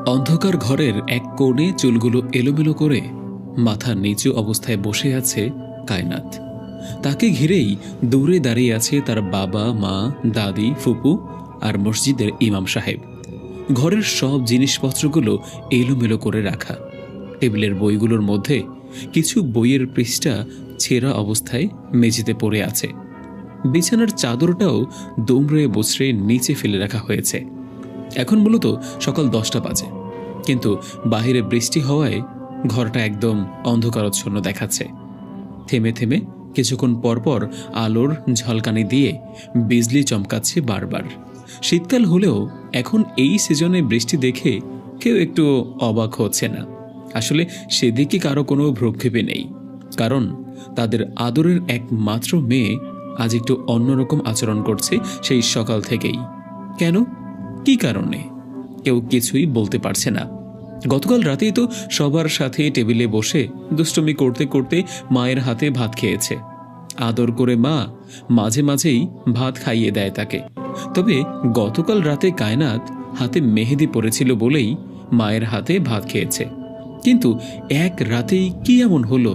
অন্ধকার ঘরের এক কোণে চুলগুলো এলোমেলো করে মাথা নিচু অবস্থায় বসে আছে কায়নাত। তাকে ঘিরেই দূরে দাঁড়িয়ে আছে তার বাবা, মা, দাদি, ফুপু আর মসজিদের ইমাম সাহেব। ঘরের সব জিনিসপত্রগুলো এলোমেলো করে রাখা। টেবিলের বইগুলোর মধ্যে কিছু বইয়ের পৃষ্ঠা ছেঁড়া অবস্থায় মেঝেতে পড়ে আছে। বিছানার চাদরটাও দুমড়ে বছরে নিচে ফেলে রাখা হয়েছে। এখন মূলত সকাল 10টা বাজে, কিন্তু বাহিরে বৃষ্টি হওয়ায় ঘরটা একদম অন্ধকারচ্ছন্ন দেখাচ্ছে। থেমে থেমে কিছুক্ষণ পরপর আলোর ঝলকানি দিয়ে বিজলি চমকাচ্ছে বারবার। শীতকাল হলেও এখন এই সিজনে বৃষ্টি দেখে কেউ একটু অবাক হচ্ছে না। আসলে সেদিকে কারো কোনো ভ্রুক্ষেপে নেই, কারণ তাদের আদরের একমাত্র মেয়ে আজ একটু অন্যরকম আচরণ করছে সেই সকাল থেকেই। কেন, কি কারণে, কেউ কিছুই বলতে পারছে না। গতকাল রাতেই তো সবার সাথে টেবিলে বসে দুষ্টুমি করতে করতে মায়ের হাতে ভাত খেয়েছে। আদর করে মা মাঝে মাঝেই ভাত খাইয়ে দেয় তাকে। তবে গতকাল রাতে কায়নাত হাতে মেহেদি পড়েছিল বলেই মায়ের হাতে ভাত খেয়েছে। কিন্তু এক রাতেই কি এমন হলো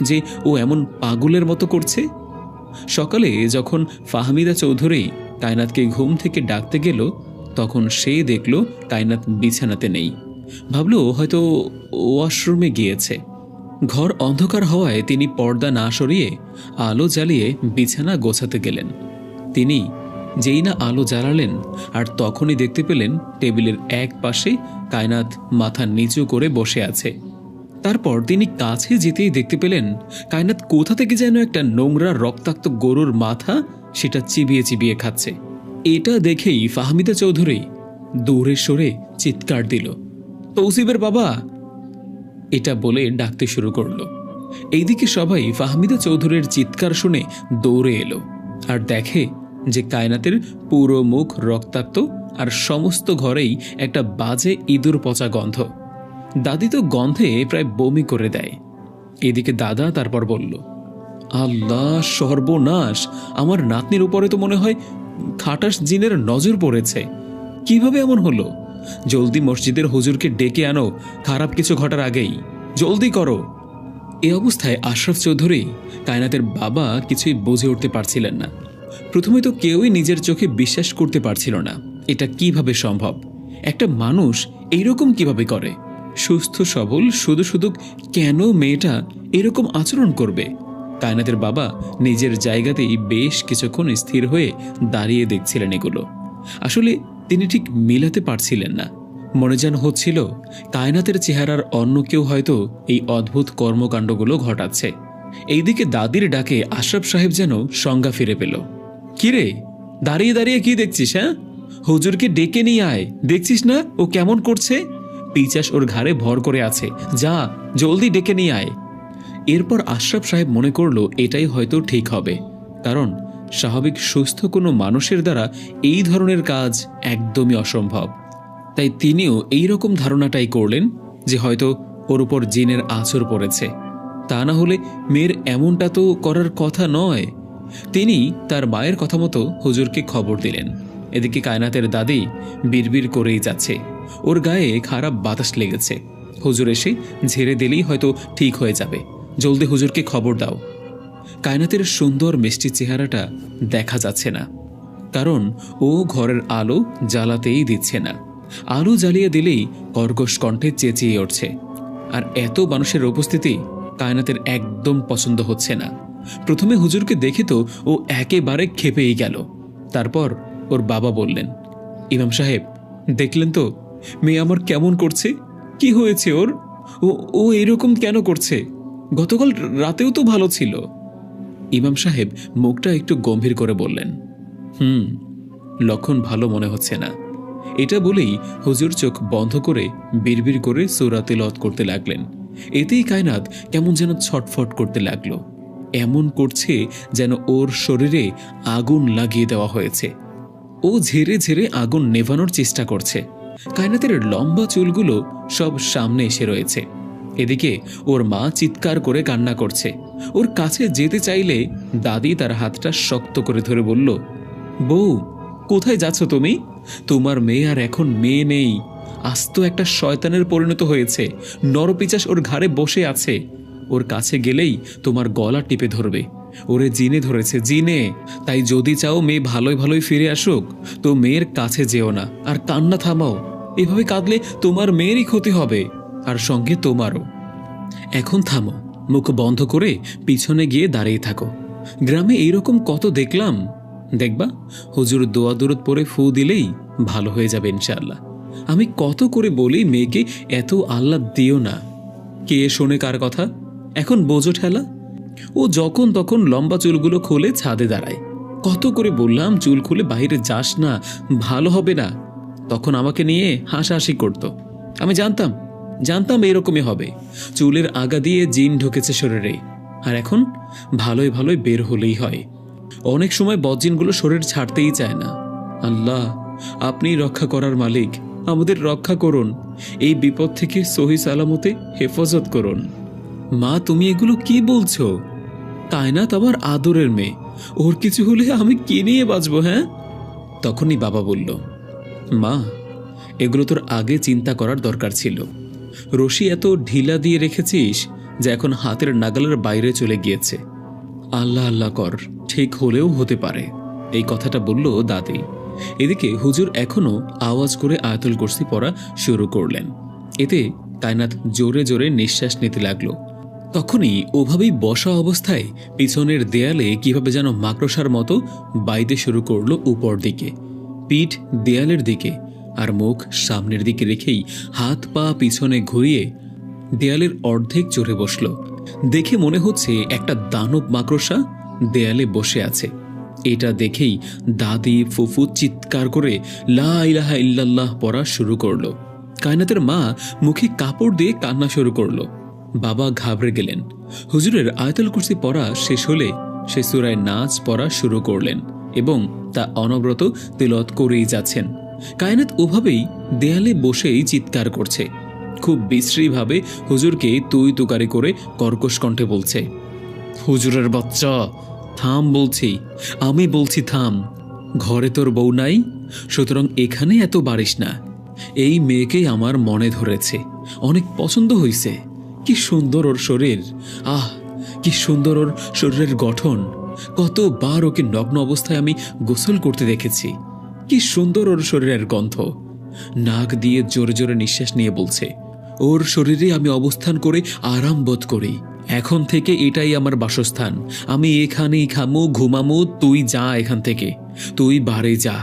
যে ও এমন পাগলের মতো করছে? সকালে যখন ফাহমিদা চৌধুরী কায়নাতকে ঘুম থেকে ডাকতে গেল, তখন সে দেখল কায়নাত বিছানাতে নেই। ভাবলো হয়তো ওয়াশরুমে গিয়েছে। ঘর অন্ধকার হওয়ায় তিনি পর্দা না সরিয়ে আলো জ্বালিয়ে বিছানা গোছাতে গেলেন। তিনি যেই না আলো জ্বালালেন, আর তখনই দেখতে পেলেন টেবিলের এক পাশে কায়নাত মাথা নিচু করে বসে আছে। তারপর তিনি কাছে যেতেই দেখতে পেলেন কায়নাত কোথা থেকে যেন একটা নোংরা রক্তাক্ত গরুর মাথা সেটা চিবিয়ে চিবিয়ে খাচ্ছে। এটা দেখেই ফাহমিদা চৌধুরী দূরে সরে চিৎকার দিল, তৌসিফের বাবা! এটা বলে ডাকতে শুরু করলো। এইদিকে সবাই ফাহমিদা চৌধুরীর চিৎকার শুনে দৌড়ে এলো আর দেখে যে কায়নাতের পুরো মুখ রক্তাক্ত, আর সমস্ত ঘরেই একটা বাজে ইঁদুর পচা গন্ধ। দাদি তো গন্ধে প্রায় বমি করে দেয়। এদিকে দাদা তারপর বলল, আল্লাহ, সর্বনাশ! আমার নাতনির উপরে তো মনে হয় খাটাস জিনের নজর পড়েছে। কিভাবে এমন হলো? জলদি মসজিদের হুজুরকে ডেকে আনো, খারাপ কিছু ঘটার আগেই, জলদি করো। এ অবস্থায় আশরাফ চৌধুরী কায়নাতের বাবা কিছুই বুঝে উঠতে পারছিলেন না। প্রথমে তো কেউই নিজের চোখে বিশ্বাস করতে পারছিল না, এটা কিভাবে সম্ভব? একটা মানুষ এইরকম কিভাবে করে? সুস্থ সবল শুধু শুধু কেন মেয়েটা এরকম আচরণ করবে? কায়নাতের বাবা নিজের জায়গাতেই বেশ কিছুক্ষণ স্থির হয়ে দাঁড়িয়ে দেখছিলেন এগুলো। আসলে তিনি ঠিক মিলাতে পারছিলেন না। মনে যেন হচ্ছিল কায়নাতের চেহারার অন্য কেউ হয়তো এই অদ্ভুত কর্মকাণ্ডগুলো ঘটাচ্ছে। এইদিকে দাদির ডাকে আশরাফ সাহেব যেন সংজ্ঞা ফিরে পেল। কিরে, দাঁড়িয়ে দাঁড়িয়ে কি দেখছিস? হ্যাঁ, হুজুরকে ডেকে নিয়ে আয়। দেখছিস না ও কেমন করছে? পিচাস ওর ঘাড়ে ভর করে আছে, যা জলদি ডেকে নিয়ে আয়। এরপর আশরাফ সাহেব মনে করলো এটাই হয়তো ঠিক হবে, কারণ স্বাভাবিক সুস্থ কোনো মানুষের দ্বারা এই ধরনের কাজ একদমই অসম্ভব। তাই তিনিও এইরকম ধারণাটাই করলেন যে হয়তো ওর উপর জিনের আছর পড়েছে। তা না হলে মেয়ের এমনটা তো করার কথা নয়। তিনি তার মায়ের কথা মতো হুজুরকে খবর দিলেন। এদিকে কায়নাতের দাদি বিড়বিড় করেই যাচ্ছে, ওর গায়ে খারাপ বাতাস লেগেছে। হুজুর এসে ঝেড়ে দিলেই হয়তো ঠিক হয়ে যাবে, জলদি হুজুরকে খবর দাও। কায়নাতের সুন্দর মিষ্টি চেহারাটা দেখা যাচ্ছে না, কারণ ও ঘরের আলো জ্বালাতেই দিচ্ছে না। আলো জ্বালিয়ে দিলেই কর্কশ কণ্ঠে চেঁচিয়ে উঠছে। আর এত মানুষের উপস্থিতি কায়নাতের একদম পছন্দ হচ্ছে না। প্রথমে হুজুরকে দেখে তো ও একেবারে ক্ষেপেই গেল। তারপর ওর বাবা বললেন, ইমাম সাহেব, দেখলেন তো মেয়ে আমার কেমন করছে? কি হয়েছে ওর? ও এরকম কেন করছে? গতকাল রাতেও তো ভালো ছিল। ইমাম সাহেব মুখটা একটু গম্ভীর করে বললেন, লক্ষণ ভালো মনে হচ্ছে না। এটা বলেই হুজুর চোখ বন্ধ করে বিড়বিড় করে সূরা তিলাওয়াত করতে লাগলেন। এতেই কায়নাত কেমন যেন ছটফট করতে লাগলো। এমন করছে যেন ওর শরীরে আগুন লাগিয়ে দেওয়া হয়েছে। ও ঝেড়ে ঝেড়ে আগুন নেভানোর চেষ্টা করছে। কায়নাতের লম্বা চুলগুলো সব সামনে এসে রয়েছে। এদিকে ওর মা চিৎকার করে কান্না করছে। ওর কাছে যেতে চাইলে দাদি তার হাতটা শক্ত করে ধরে বলল, বউ, কোথায় যাচ্ছ তুমি? তোমার মেয়ে আর এখন মেয়ে নেই। আস্ত একটা শয়তানের পরিণত হয়েছে। নরপিচাস ওর ঘাড়ে বসে আছে। ওর কাছে গেলেই তোমার গলা টিপে ধরবে। ওরে জিনে ধরেছে, জিনে। তাই যদি চাও মেয়ে ভালোই ভালোই ফিরে আসুক, তো মেয়ের কাছে যেও না, আর কান্না থামাও। এভাবে কাঁদলে তোমার মেয়েরই ক্ষতি হবে, আর সঙ্গে তোমারও। এখন থামো, মুখ বন্ধ করে পিছনে গিয়ে দাঁড়িয়ে থাকো। গ্রামে এইরকম কত দেখলাম। দেখবা হুজুর দোয়া দরুদ পরে ফু দিলেই ভালো হয়ে যাবে ইনশাআল্লাহ। আমি কত করে বলি মেয়েকে এত আল্লাহ দিও না। কে শোনে কার কথা? এখন বোঝো ঠেলা। ও যখন তখন লম্বা চুলগুলো খুলে ছাদে দাঁড়ায়। কত করে বললাম চুল খুলে বাইরে যাস না, ভালো হবে না। তখন আমাকে নিয়ে হাসাহাসি করত। আমি জানতাম এরকমই হবে। চুলের আগা দিয়ে জিন ঢুকেছে শরীরে। আর এখন ভালোই ভালোই বের হলেই হয়। অনেক সময় বদজিনগুলো শরীর ছাড়তেই চায় না। আল্লাহ, আপনি রক্ষা করার মালিক, আমাদের রক্ষা করুন। এই বিপদ থেকে সহি সালামতে হেফাজত করুন। মা, তুমি এগুলো কি বলছো? কায়নাত আমার আদরের মেয়ে, ওর কিছু হলে আমি কি নিয়ে বাঁচবো? হ্যাঁ? তখনই বাবা বলল, মা, এগুলো তোর আগে চিন্তা করার দরকার ছিল। রশি এত ঢিলা দিয়ে রেখেছিস যে এখন হাতের নাগালের বাইরে চলে গিয়েছে। আল্লাহ আল্লাহ কর, ঠিক হলেও হতে পারে। এই কথাটা বলল দাদি। এদিকে হুজুর এখনো আওয়াজ করে আয়াতুল কুরসি পড়া শুরু করলেন। এতে কায়নাত জোরে জোরে নিঃশ্বাস নিতে লাগলো। তখনই ওভাবেই বসা অবস্থায় পিছনের দেয়ালে কিভাবে যেন মাকড়সার মতো বাইতে শুরু করলো উপর দিকে, পিঠ দেয়ালের দিকে, আর মুখ সামনের দিকে রেখেই হাত পা পিছনে ঘুরিয়ে দেয়ালের অর্ধেক চড়ে বসল। দেখে মনে হচ্ছে একটা দানব মাকড়সা দেয়ালে বসে আছে। এটা দেখেই দাদি ফুফু চিৎকার করে লা ইলাহা ইল্লাল্লাহ পড়া শুরু করলো। কায়নাতের মা মুখে কাপড় দিয়ে কান্না শুরু করলো। বাবা ঘাবড়ে গেলেন। হুজুরের আয়াতুল কুরসি পড়া শেষ হলে সে সূরায়ে নাচ পড়া শুরু করলেন এবং তা অনবরত তিলাওয়াত করেই যাচ্ছেন। কায়নাত ওভাবেই দেয়ালে বসেই চিৎকার করছে। খুব বিশ্রীভাবে হুজুরকে তুই তুকারি করে কর্কশ কণ্ঠে বলছে, হুজুরের বাচ্চা, থাম বলছি, আমি বলছি থাম। ঘরে তোর বউ নাই, সুতরাং এখানে এত বাড়িস না। এই মেয়েকেই আমার মনে ধরেছে, অনেক পছন্দ হইছে। কি সুন্দর ওর শরীর, আহ কি সুন্দর ওর শরীরের গঠন। কতবার ওকে নগ্ন অবস্থায় আমি গোসল করতে দেখেছি। কি সুন্দর ওর শরীরের গন্ধ। নাক দিয়ে জোরে জোরে নিঃশ্বাস নিয়ে বলছে, ওর শরীরে আমি অবস্থান করে আরাম বোধ করি। এখন থেকে এটাই আমার বাসস্থান। আমি এখানেই খামু, ঘুমামু। তুই যা এখান থেকে, তুই বাড়ি যা,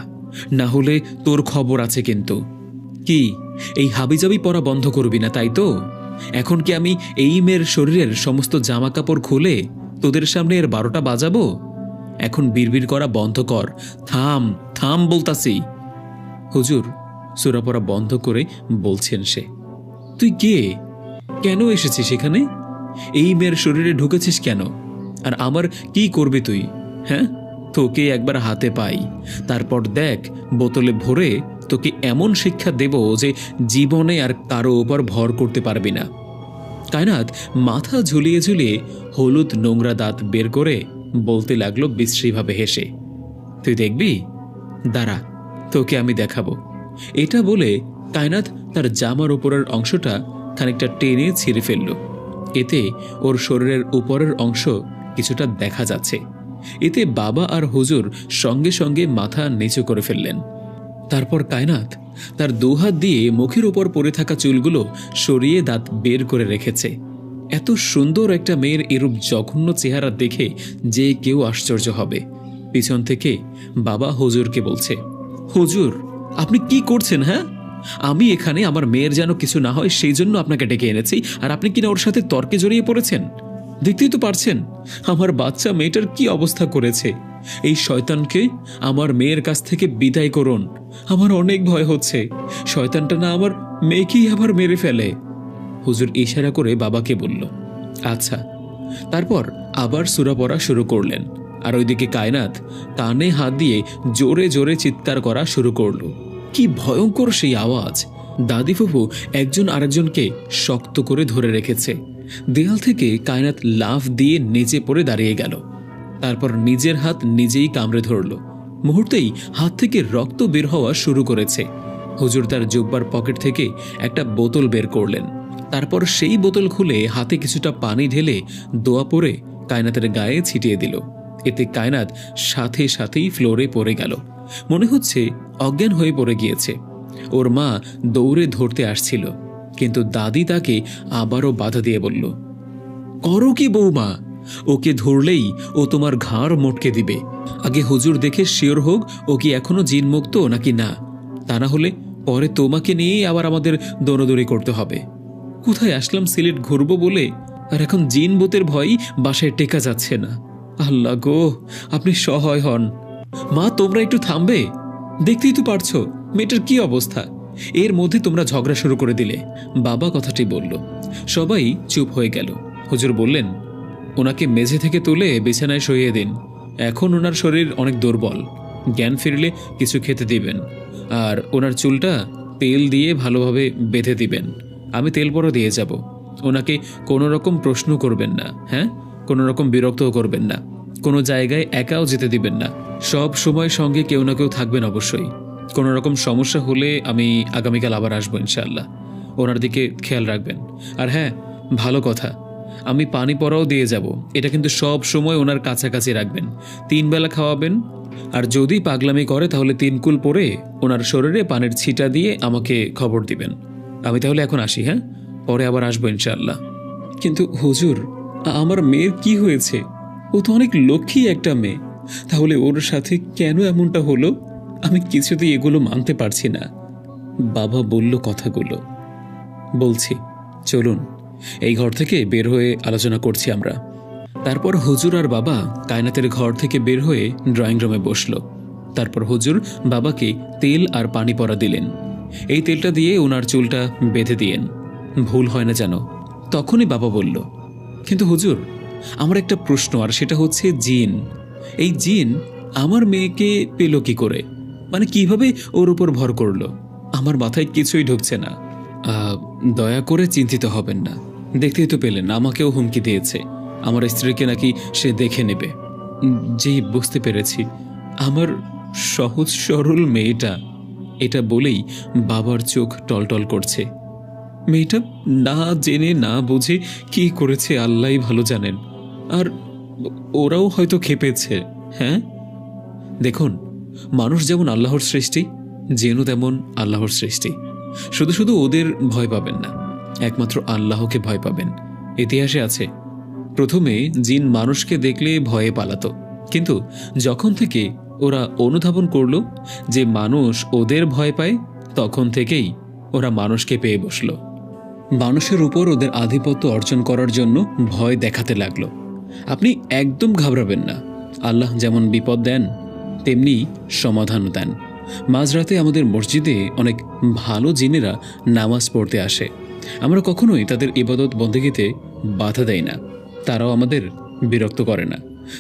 না হলে তোর খবর আছে কিন্তু। কি এই হাবিজাবি পরা বন্ধ করবি না, তাই তো? এখন কি আমি এই মেয়ের শরীরের সমস্ত জামা কাপড় খুলে তোদের সামনে এর 12টা বাজাবো? এখন বিড়বিড় করা বন্ধ কর। থাম থাম বলতাছি। হুজুর সূরা পড়া বন্ধ করে বলছেন সে, তুই কে? কেন এসেছিস এখানে? এই মেয়ের শরীরে ঢুকেছিস কেন? আর আমার কি করবি তুই? হ্যাঁ, তোকে একবার হাতে পাই, তারপর দেখ বোতলে ভরে তোকে এমন শিক্ষা দেব যে জীবনে আর কারো ওপর ভর করতে পারবি না। কায়নাত মাথা ঝুলিয়ে ঝুলিয়ে হলুদ নোংরা দাঁত বের করে বলতে লাগলো বিশ্রীভাবে হেসে, তুই দেখবি, দাঁড়া, তোকে আমি দেখাবো। এটা বলে কায়নাত তার জামার উপরের অংশটা খানিকটা টেনে ছিঁড়ে ফেলল। এতে ওর শরীরের উপরের অংশ কিছুটা দেখা যাচ্ছে। এতে বাবা আর হুজুর সঙ্গে সঙ্গে মাথা নিচু করে ফেললেন। তারপর কায়নাত তার দুহাত দিয়ে মুখের উপর পড়ে থাকা চুলগুলো সরিয়ে দাঁত বের করে রেখেছে। এত সুন্দর একটা মেয়ের এরূপ জঘন্য চেহারা দেখে যে কেউ আশ্চর্য হবে। পিছন থেকে বাবা হুজুরকে বলছে, হুজুর আপনি কি করছেন? হ্যাঁ, আমি এখানে আমার মেয়ের যেন কিছু না হয় সেই জন্য আপনাকে ডেকে এনেছি, আর আপনি কিনা ওর সাথে তর্কে জড়িয়ে পড়েছেন। দেখতেই তো পারছেন আমার বাচ্চা মেয়েটার কি অবস্থা করেছে। এই শয়তানকে আমার মেয়ের কাছ থেকে বিদায় করুন। আমার অনেক ভয় হচ্ছে, শয়তানটা না আমার মেয়েকেই আবার মেরে ফেলে। হুজুর ইশারা করে বাবাকে বলল, আচ্ছা। তারপর আবার সূরা পড়া শুরু করলেন। আর ওইদিকে কায়নাত কানে হাত দিয়ে জোরে জোরে চিৎকার করা শুরু করলো। কি ভয়ঙ্কর সেই আওয়াজ! দাদি ফুফু একজন আরেকজনকে শক্ত করে ধরে রেখেছে। দেয়াল থেকে কায়নাত লাফ দিয়ে নিচে পড়ে দাঁড়িয়ে গেল। তারপর নিজের হাত নিজেই কামড়ে ধরল। মুহূর্তেই হাত থেকে রক্ত বের হওয়া শুরু করেছে। হুজুর তার জুব্বার পকেট থেকে একটা বোতল বের করলেন। তারপর সেই বোতল খুলে হাতে কিছুটা পানি ঢেলে দোয়া পরে কায়নাতের গায়ে ছিটিয়ে দিল। এতে কায়নাত সাথে সাথেই ফ্লোরে পড়ে গেল। মনে হচ্ছে অজ্ঞান হয়ে পড়ে গিয়েছে। ওর মা দৌড়ে ধরতে আসছিল, কিন্তু দাদি তাকে আবারও বাধা দিয়ে বলল, করো কি বৌমা, ওকে ধরলেই ও তোমার ঘাড় মটকে দিবে। আগে হুজুর দেখে শিওর হোক ও কি এখনো জিন মুক্ত নাকি না, তা না হলে পরে তোমাকে নিয়েই আবার আমাদের দৌড়দৌড়ি করতে হবে। কোথায় আসলাম সিলেট ঘুরবো বলে, আর এখন জিন ভূতের ভয় বাসায় টেকা যাচ্ছে না। আল্লাহ গো, আপনি সহায় হন। মা তোমরা একটু থামবে? দেখতেই তো পারছো মেয়েটার কি অবস্থা, এর মধ্যে তোমরা ঝগড়া শুরু করে দিলে। বাবা কথাটি বলল। সবাই চুপ হয়ে গেল। হুজুর বললেন, ওনাকে মেঝে থেকে তুলে বিছানায় শুইয়ে দিন। এখন ওনার শরীর অনেক দুর্বল, জ্ঞান ফিরলে কিছু খেতে দিবেন, আর ওনার চুলটা তেল দিয়ে ভালোভাবে বেঁধে দিবেন। আমি তেল পরও দিয়ে যাব। ওনাকে কোনো রকম প্রশ্ন করবেন না, হ্যাঁ, কোনো রকম বিরক্তও করবেন না, কোনো জায়গায় একাও যেতে দিবেন না। সব সময় সঙ্গে কেউ না কেউ থাকবেন অবশ্যই। কোনো রকম সমস্যা হলে আমি আগামীকাল আবার আসবো ইনশাআল্লাহ। ওনার দিকে খেয়াল রাখবেন। আর হ্যাঁ, ভালো কথা, আমি পানি পরাও দিয়ে যাব। এটা কিন্তু সব সময় ওনার কাছাকাছি রাখবেন। 3 বেলা খাওয়াবেন। আর যদি পাগলামি করে তাহলে 3 কুল পরে ওনার শরীরে পানির ছিটা দিয়ে আমাকে খবর দিবেন। আমি তাহলে এখন আসি, হ্যাঁ, পরে আবার আসবো ইনশাআল্লাহ। কিন্তু হুজুর, আমার মেয়ের কি হয়েছে? ও তো অনেক লক্ষ্মী একটা মেয়ে, তাহলে ওর সাথে কেন এমনটা হলো? আমি কিছুতেই এগুলো মানতে পারছি না। বাবা বলল কথাগুলো। বলছি, চলুন এই ঘর থেকে বের হয়ে আলোচনা করছি আমরা। তারপর হুজুর আর বাবা কায়নাতের ঘর থেকে বের হয়ে ড্রয়িং রুমে বসল। তারপর হুজুর বাবাকে তেল আর পানি পরা দিলেন। এই তেলটা দিয়ে ওনার চুলটা বেঁধে দিয়েন, ভুল হয় না যেন। তখনই বাবা বলল, কিন্তু হুজুর, আমার একটা প্রশ্ন, আর সেটা হচ্ছে জিন। এই জিন আমার মেয়েকে পেল কি করে? মানে কিভাবে ওর উপর ভর করলো? আমার মাথায় কিছুই ঢুকছে না। দয়া করে চিন্তিত হবেন না, দেখতেই তো পেলেন আমাকেও হুমকি দিয়েছে, আমার স্ত্রীকে নাকি সে দেখে নেবে। জি, বুঝতে পেরেছি, আমার সহজ সরল মেয়েটা। এটা বলেই বাবার চোখ টলটল করছে। মেয়েটা না জেনে না বুঝে কি করেছে আল্লাহই ভালো জানেন। আর ওরাও হয়তো খেপেছে। হ্যাঁ, দেখুন, মানুষ যেমন আল্লাহর সৃষ্টি, জিনও তেমন আল্লাহর সৃষ্টি। শুধু শুধু ওদের ভয় পাবেন না, একমাত্র আল্লাহকে ভয় পাবেন। ইতিহাসে আছে, প্রথমে জিন মানুষকে দেখলে ভয়ে পালাতো, কিন্তু যখন থেকে ওরা অনুধাবন করলো যে মানুষ ওদের ভয় পায়, তখন থেকেই ওরা মানুষকে পেয়ে বসল। মানুষের উপর ওদের আধিপত্য অর্জন করার জন্য ভয় দেখাতে লাগলো। আপনি একদম ঘাবড়াবেন না। আল্লাহ যেমন বিপদ দেন, তেমনি সমাধানও দেন। মাঝরাতে আমাদের মসজিদে অনেক ভালো জিনেরা নামাজ পড়তে আসে। আমরা কখনোই তাদের ইবাদত বন্দেগীতে বাধা দেই না, তারাও আমাদের বিরক্ত করে না।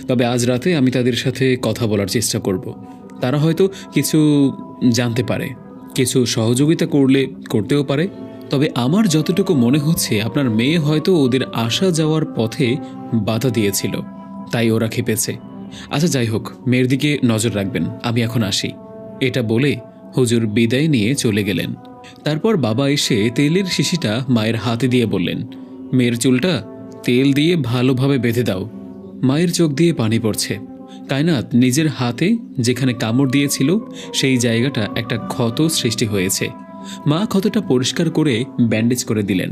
তবে আজ রাতে আমি তাদের সাথে কথা বলার চেষ্টা করব। তারা হয়তো কিছু জানতে পারে, কিছু সহযোগিতা করতেও পারে। তবে আমার যতটুকু মনে হচ্ছে, আপনার মেয়ে হয়তো ওদের আসা যাওয়ার পথে বাধা দিয়েছিল, তাই ওরা খেপেছে। আচ্ছা, যাই হোক, মেয়ের দিকে নজর রাখবেন, আমি এখন আসি। এটা বলে হুজুর বিদায় নিয়ে চলে গেলেন। তারপর বাবা এসে তেলের শিশিটা মায়ের হাতে দিয়ে বললেন, মেয়ের চুলটা তেল দিয়ে ভালোভাবে বেঁধে দাও। মায়ের চোখ দিয়ে পানি পড়ছে। কায়নাত নিজের হাতে যেখানে কামড় দিয়েছিল সেই জায়গাটা একটা ক্ষত সৃষ্টি হয়েছে। মা ক্ষতটা পরিষ্কার করে ব্যান্ডেজ করে দিলেন।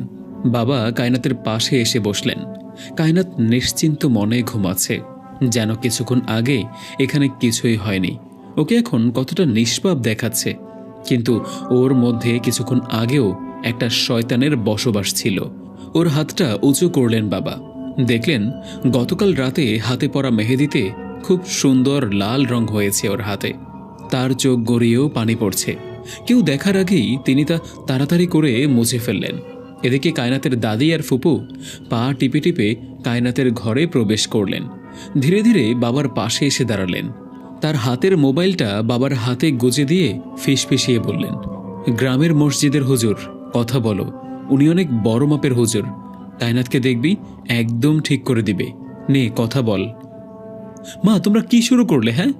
বাবা কায়নাতের পাশে এসে বসলেন। কায়নাত নিশ্চিন্ত মনে ঘুমাচ্ছে, যেন কিছুক্ষণ আগে এখানে কিছুই হয়নি। ওকে এখন কতটা নিষ্পাপ দেখাচ্ছে, কিন্তু ওর মধ্যে কিছুক্ষণ আগেও একটা শয়তানের বসবাস ছিল। ওর হাতটা উঁচু করলেন বাবা। দেখলেন গতকাল রাতে হাতে পরা মেহেদিতে খুব সুন্দর লাল রং হয়েছে ওর হাতে। তার চোখ গড়িয়েও পানি পড়ছে। কেউ দেখার আগেই তিনি তা তাড়াতাড়ি করে মুছে ফেললেন। এদিকে কায়নাতের দাদি আর ফুপু পা টিপে টিপে কায়নাতের ঘরে প্রবেশ করলেন। ধীরে ধীরে বাবার পাশে এসে দাঁড়ালেন। তার হাতের মোবাইলটা বাবার হাতে গুজে দিয়ে ফিসফিসিয়ে বললেন, গ্রামের মসজিদের হুজুর, কথা বলো, উনি অনেক বড় মাপের হুজুর। কায়নাতকে দেখবি, একদম ঠিক করে দিবে। নে কথা বল। মা, তোমরা কি শুরু করলে? হ্যাঁ,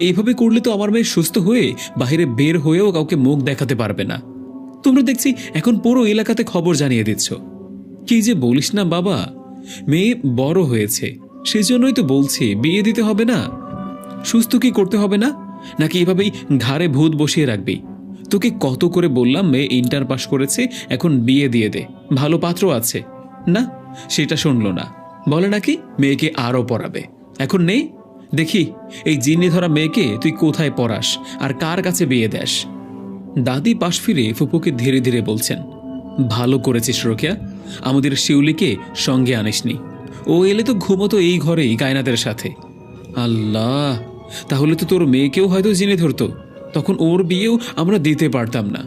এইভাবে করলে তো আমার মেয়ে সুস্থ হয়ে বাইরে বের হয়েও কাউকে মুখ দেখাতে পারবে না। তোমরা দেখছি এখন পুরো এলাকাতে খবর জানিয়ে দিচ্ছ। কি যে বলিস না বাবা, মেয়ে বড় হয়েছে, সেজন্যই তো বলছি বিয়ে দিতে হবে না। সুস্থ কি করতে হবে না, নাকি এভাবেই ঘাড়ে ভূত বসিয়ে রাখবি? তোকে কত করে বললাম মেয়ে ইন্টার পাস করেছে, এখন বিয়ে দিয়ে দে, ভালো পাত্র আছে। না, সেটা শুনলো না, বলে নাকি মেয়েকে আরও পড়াবে। এখন নেই, দেখি এই জিন্নি ধরা মেয়েকে তুই কোথায় পড়াস আর কার কাছে বিয়ে দেস। দাদি পাশ ফিরে ফুপুকে ধীরে ধীরে বলছেন, ভালো করেছিস রোকেয়া, আমাদের শিউলিকে সঙ্গে আনিসনি। ও এলে তো ঘুমতো এই ঘরেই কায়নাতের সাথে। আল্লাহ, তাহলে তো তোর মেয়েকেও হয়তো জেনে ধরতো, তখন ওর বিয়েও আমরা দিতে পারতাম না।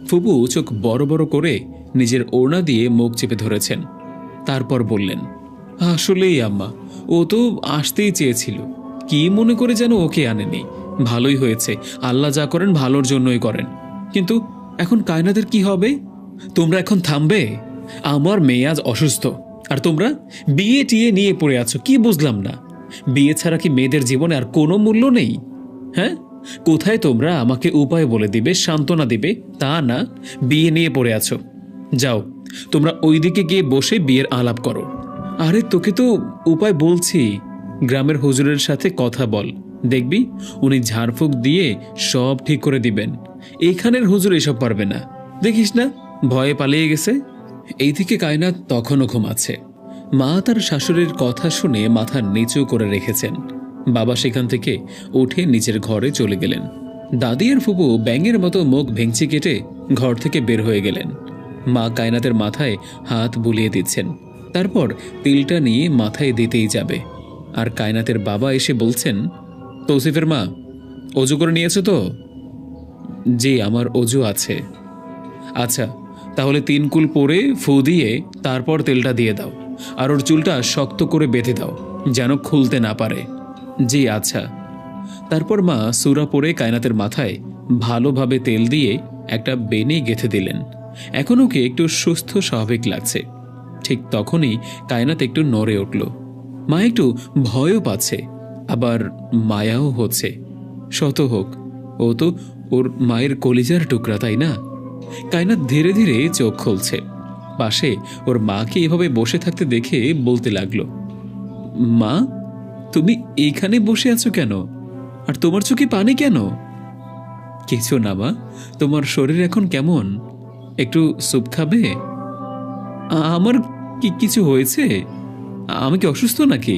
ফুপু চোখ বড় বড় করে নিজের ওড়না দিয়ে মুখ চেপে ধরেছেন। তারপর বললেন, আসলেই আম্মা, ও তো আসতেই চেয়েছিল, কি মনে করে যেন ওকে আনেনি। ভালোই হয়েছে, আল্লাহ যা করেন ভালোর জন্যই করেন। কিন্তু এখন কায়নাতের কি হবে? তোমরা এখন থামবে? আমার মেয়ে আজ অসুস্থ, আর তোমরা বিয়ে টিয়ে নিয়ে পড়ে আছো, কি বুঝলাম না। বিয়ে ছাড়া কি মেয়েদের জীবনে আর কোনো মূল্য নেই? হ্যাঁ, কোথায় তোমরা আমাকে উপায় বলে দিবে, সান্ত্বনা দিবে, তা না, বিয়ে নিয়ে পড়ে আছো। যাও, তোমরা ওইদিকে গিয়ে বসে বিয়ের আলাপ করো। আরে তোকে তো উপায় বলছি, গ্রামের হুজুরের সাথে কথা বল, দেখবি উনি ঝাড়ফুঁক দিয়ে সব ঠিক করে দিবেন। এইখানের হুজুর এসব পারবে না, দেখিস না ভয়ে পালিয়ে গেছে। এইদিকে কায়নাত তখনও ঘুমাচ্ছে। মা তার শাশুড়ির কথা শুনে মাথা নিচু করে রেখেছেন। বাবা সেখান থেকে উঠে নিজের ঘরে চলে গেলেন। দাদি আর ফুপু ব্যাঙের মতো মুখ ভেঙচি কেটে ঘর থেকে বের হয়ে গেলেন। মা কায়নাতের মাথায় হাত বুলিয়ে দিচ্ছেন, তারপর তিলটা নিয়ে মাথায় দিতেই যাবে। আর কায়নাতের বাবা এসে বলছেন, তৌসিফের মা, অজু করে নিয়েছো তো? জি, আমার অজু আছে। আচ্ছা, তাহলে 3 কুল পরে ফু দিয়ে তারপর তেলটা দিয়ে দাও, আর ওর চুলটা শক্ত করে বেঁধে দাও, যেন খুলতে না পারে। জি আচ্ছা। তারপর মা সূরা পরে কায়নাতের মাথায় ভালোভাবে তেল দিয়ে একটা বেনি গেঁথে দিলেন। এখন ওকে একটু সুস্থ স্বাভাবিক লাগছে। ঠিক তখনই কায়নাত একটু নড়ে উঠল। মা একটু ভয়ও পাচ্ছে, আবার মায়াও হচ্ছে। শত হোক, ও তো ওর মায়ের কলিজার টুকরা, তাই না? কায়নাত ধীরে ধীরে চোখ খুলছে। পাশে ওর মাকে এভাবে বসে থাকতে দেখে বলতে লাগলো, মা, তুমি এইখানে বসে আছো কেন? আর তোমার চোখে পানি কেন? কিছু না মা, তোমার শরীর এখন কেমন? একটু স্যুপ খাবে? আমার কি কিছু হয়েছে? আমি কি অসুস্থ নাকি?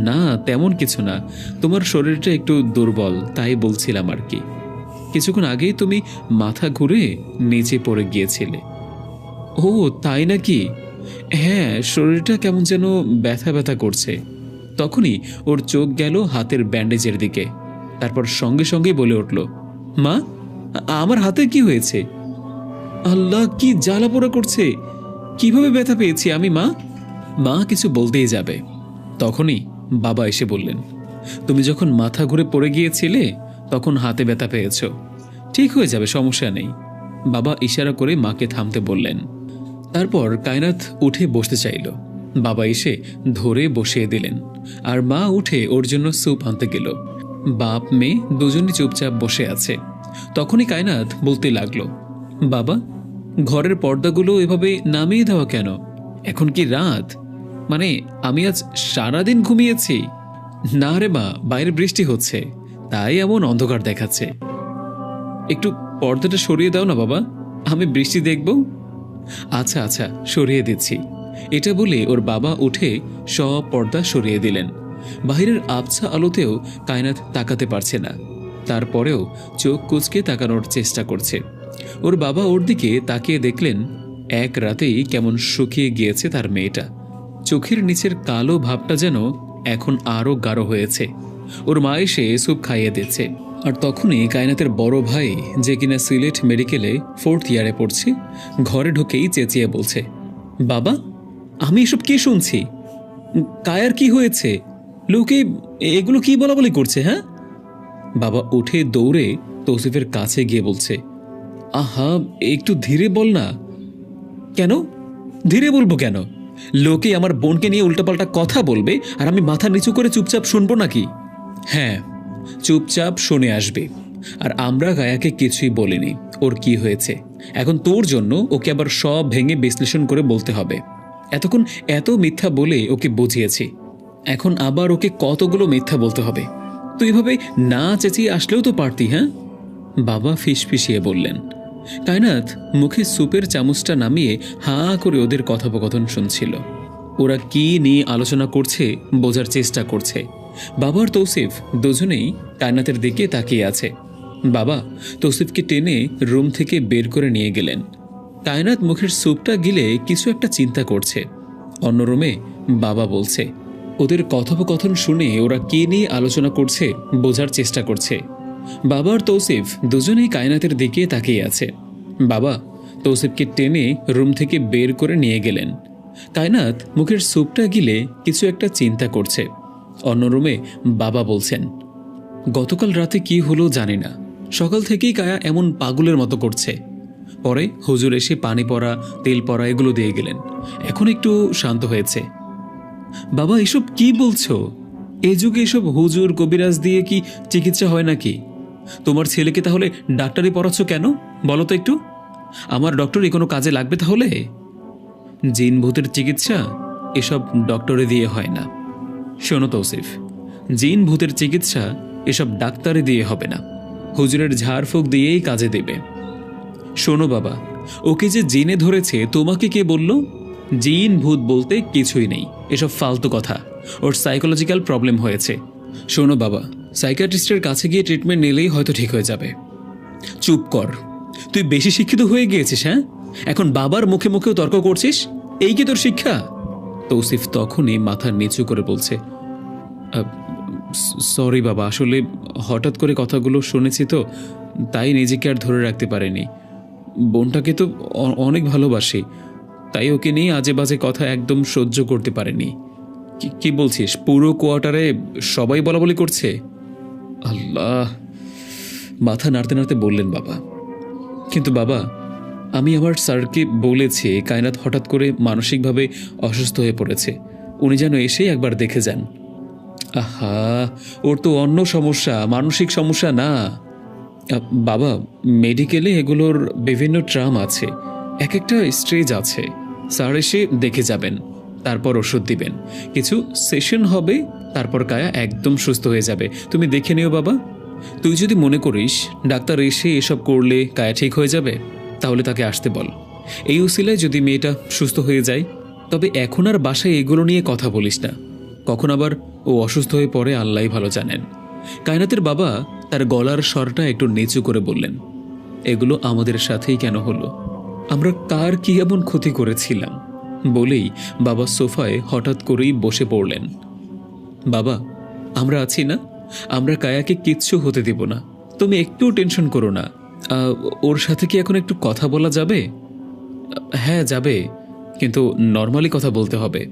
না, তেমন কিছু না, তোমার শরীরটা একটু দুর্বল, তাই বলছিলাম আর কি। কিছুক্ষণ আগেই তুমি মাথা ঘুরে নিচে পড়ে গিয়েছিলে। ও তাই নাকি? হ্যাঁ, শরীরটা কেমন যেন ব্যথা ব্যথা করছে। তখনই ওর চোখ গেল হাতের ব্যান্ডেজের দিকে। তারপর সঙ্গে সঙ্গে বলে উঠল, মা, আমার হাতে কি হয়েছে? আল্লাহ, কি জ্বালা পোড়া করছে, কিভাবে ব্যথা পেয়েছি আমি? মা মা কিছু বলতেই যাবে, তখনই বাবা এসে বললেন, তুমি যখন মাথা ঘুরে পড়ে গিয়েছিলে তখন হাতে ব্যথা পেয়েছ, ঠিক হয়ে যাবে, সমস্যা নেই। বাবা ইশারা করে মাকে থামতে বললেন। তারপর কায়নাত উঠে বসতে চাইল। বাবা এসে ধরে বসিয়ে দিলেন, আর মা উঠে ওর জন্য স্যুপ আনতে গেল। বাপ মেয়ে দুজনই চুপচাপ বসে আছে। তখনই কায়নাত বলতে লাগলো, বাবা, ঘরের পর্দাগুলো এভাবে নামিয়ে দেওয়া কেন? এখন কি রাত? মানে আমি আজ সারাদিন ঘুমিয়েছি? না রে মা, বাইরে বৃষ্টি হচ্ছে, তাই এমন অন্ধকার দেখাচ্ছে। একটু পর্দাটা সরিয়ে দাও না বাবা, আমি বৃষ্টি দেখব। আচ্ছা আচ্ছা, সরিয়ে দিচ্ছি। এটা বলে ওর বাবা উঠে সব পর্দা সরিয়ে দিলেন। বাহিরের আবছা আলোতেও কায়নাত তাকাতে পারছে না, তারপরেও চোখ কুঁচকে তাকানোর চেষ্টা করছে। ওর বাবা ওর দিকে তাকিয়ে দেখলেন, এক রাতেই কেমন শুকিয়ে গিয়েছে তার মেয়েটা। চোখের নিচের কালো ভাবটা যেন এখন আরও গাঢ় হয়েছে। ওর মা এসে স্যুপ খাইয়ে দিচ্ছে। আর তখনই কায়নাতের বড় ভাই, যে কিনা সিলেট মেডিকেলে 4th ইয়ারে পড়ছে, ঘরে ঢুকেই চেঁচিয়ে বলছে, বাবা, আমি এসব কি শুনছি? কায়ার কি হয়েছে? লোকে এগুলো কি বলা বলি করছে? হ্যাঁ? বাবা উঠে দৌড়ে তৌসিফের কাছে গিয়ে বলছে, আহা, একটু ধীরে বল না। কেন ধীরে বলবো কেন? লোকে আমার বোনকে নিয়ে উল্টাপাল্টা কথা বলবে, আর আমি মাথা নিচু করে চুপচাপ শুনবো নাকি? হ্যাঁ, চুপচাপ শুনে আসবে। আর আমরা গায়াকে কিছুই বলিনি ওর কি হয়েছে। এখন তোর জন্য ওকে আবার সব ভেঙে বিশ্লেষণ করে বলতে হবে। এতক্ষণ এত মিথ্যা বলে ওকে বুঝিয়েছি, এখন আবার ওকে কতগুলো মিথ্যা বলতে হবে। তুই এভাবে না চেঁচিয়ে আসলেও তো পারতি। হ্যাঁ, বাবা ফিসফিসিয়ে বললেন। কায়নাত মুখে স্যুপের চামচটা নামিয়ে হাঁ করে ওদের কথোপকথন শুনছিল। ওরা কি নিয়ে আলোচনা করছে বোঝার চেষ্টা করছে। বাবা আর তৌসিফ দুজনেই কায়নাতের দিকে তাকিয়ে আছে। বাবা তৌসিফকে টেনে রুম থেকে বের করে নিয়ে গেলেন। কায়নাত মুখের স্যুপটা গিলে কিছু একটা চিন্তা করছে। অন্য রুমে বাবা বলছে। ওদের কথোপকথন শুনে ওরা কি নিয়ে আলোচনা করছে বোঝার চেষ্টা করছে। বাবা আর তৌসিফ দুজনেই কায়নাতের দিকে তাকিয়ে আছে। বাবা তৌসিফকে টেনে রুম থেকে বের করে নিয়ে গেলেন। কায়নাত মুখের স্যুপটা গিলে কিছু একটা চিন্তা করছে। অন্য রুমে বাবা বলছেন, গতকাল রাতে কি হলো জানি না, সকাল থেকেই কায়া এমন পাগলের মতো করছে। পরে হুজুর এসে পানি পড়া তেল পড়া এগুলো দিয়ে গেলেন, এখন একটু শান্ত হয়েছে। বাবা এসব কি বলছো? এই যুগে এসব হুজুর কবিরাজ দিয়ে কি চিকিৎসা হয় নাকি? তোমার ছেলেকে তাহলে ডাক্তারি পড়াচ্ছ কেন বলো তো একটু? আমার ডক্টরি কোনো কাজে লাগবে তাহলে? জিন ভূতের চিকিৎসা এসব ডক্টরে দিয়ে হয় না। শোনো তৌসিফ, জিন ভূতের চিকিৎসা এসব ডাক্তারে দিয়ে হবে না, হুজুরের ঝাড়ফুঁক দিয়েই কাজে দেবে। শোনো বাবা, ওকে যে জিনে ধরেছে তোমাকে কে বলল? জিন ভূত বলতে কিছুই নেই, এসব ফালতু কথা। ওর সাইকোলজিক্যাল প্রবলেম হয়েছে। শোনো বাবা, সাইকিয়াট্রিস্টের কাছে গিয়ে ট্রিটমেন্ট নিলেই হয়তো ঠিক হয়ে যাবে। চুপ কর, তুই বেশি শিক্ষিত হয়ে গিয়েছিস। হ্যাঁ, এখন বাবার মুখে মুখেও তর্ক করছিস, এই কি তোর শিক্ষা? তৌসিফ তখনই মাথা নিচু করে বলছে, সরি বাবা, আসলে হঠাৎ করে কথাগুলো শুনেছি তো, তাই নিজেকে আর ধরে রাখতে পারিনি। বোনটাকে তো অনেক ভালোবাসি, তাই ওকে নিয়ে আজে বাজে কথা একদম সহ্য করতে পারেনি। কি বলছিস? পুরো কোয়ার্টারে সবাই বলাবলি করছে? আল্লাহ, মাথা নাড়তে নাড়তে বললেন বাবা। কিন্তু বাবা, আমি আমার স্যারকে বলেছি কায়নাত হঠাৎ করে মানসিকভাবে অসুস্থ হয়ে পড়েছে, উনি যেন এসেই একবার দেখে যান। আহা, ওর তো অন্য সমস্যা, মানসিক সমস্যা না। বাবা, মেডিকেলে এগুলোর বিভিন্ন ট্রাম আছে, এক একটা স্টেজ আছে। স্যার এসে দেখে যাবেন, তারপর ওষুধ দিবেন, কিছু সেশন হবে, তারপর কায়া একদম সুস্থ হয়ে যাবে। তুমি দেখে নিও বাবা। তুই যদি মনে করিস ডাক্তার এসে এসব করলে কায়া ঠিক হয়ে যাবে, তাহলে তাকে আসতে বল। এই উসিলায় যদি মেয়েটা সুস্থ হয়ে যায়, তবে এখন আর বাসায় এগুলো নিয়ে কথা বলিস না। কখন আবার ও অসুস্থ হয়ে পড়ে আল্লাহই ভালো জানেন। কায়নাতের বাবা তার গলার স্বরটা একটু নিচু করে বললেন, এগুলো আমাদের সাথেই কেন হলো? আমরা কার কি এমন ক্ষতি করেছিলাম? বলেই বাবা সোফায় হঠাৎ করেই বসে পড়লেন। বাবা, আমরা আছি না, আমরা কায়াকে কিচ্ছু হতে দেব না, তুমি একটু টেনশন করো না। ওর সাথে কি এখন একটু কথা বলা যাবে? হ্যাঁ যাবে, কিন্তু নর্মালি কথা বলতে হবে।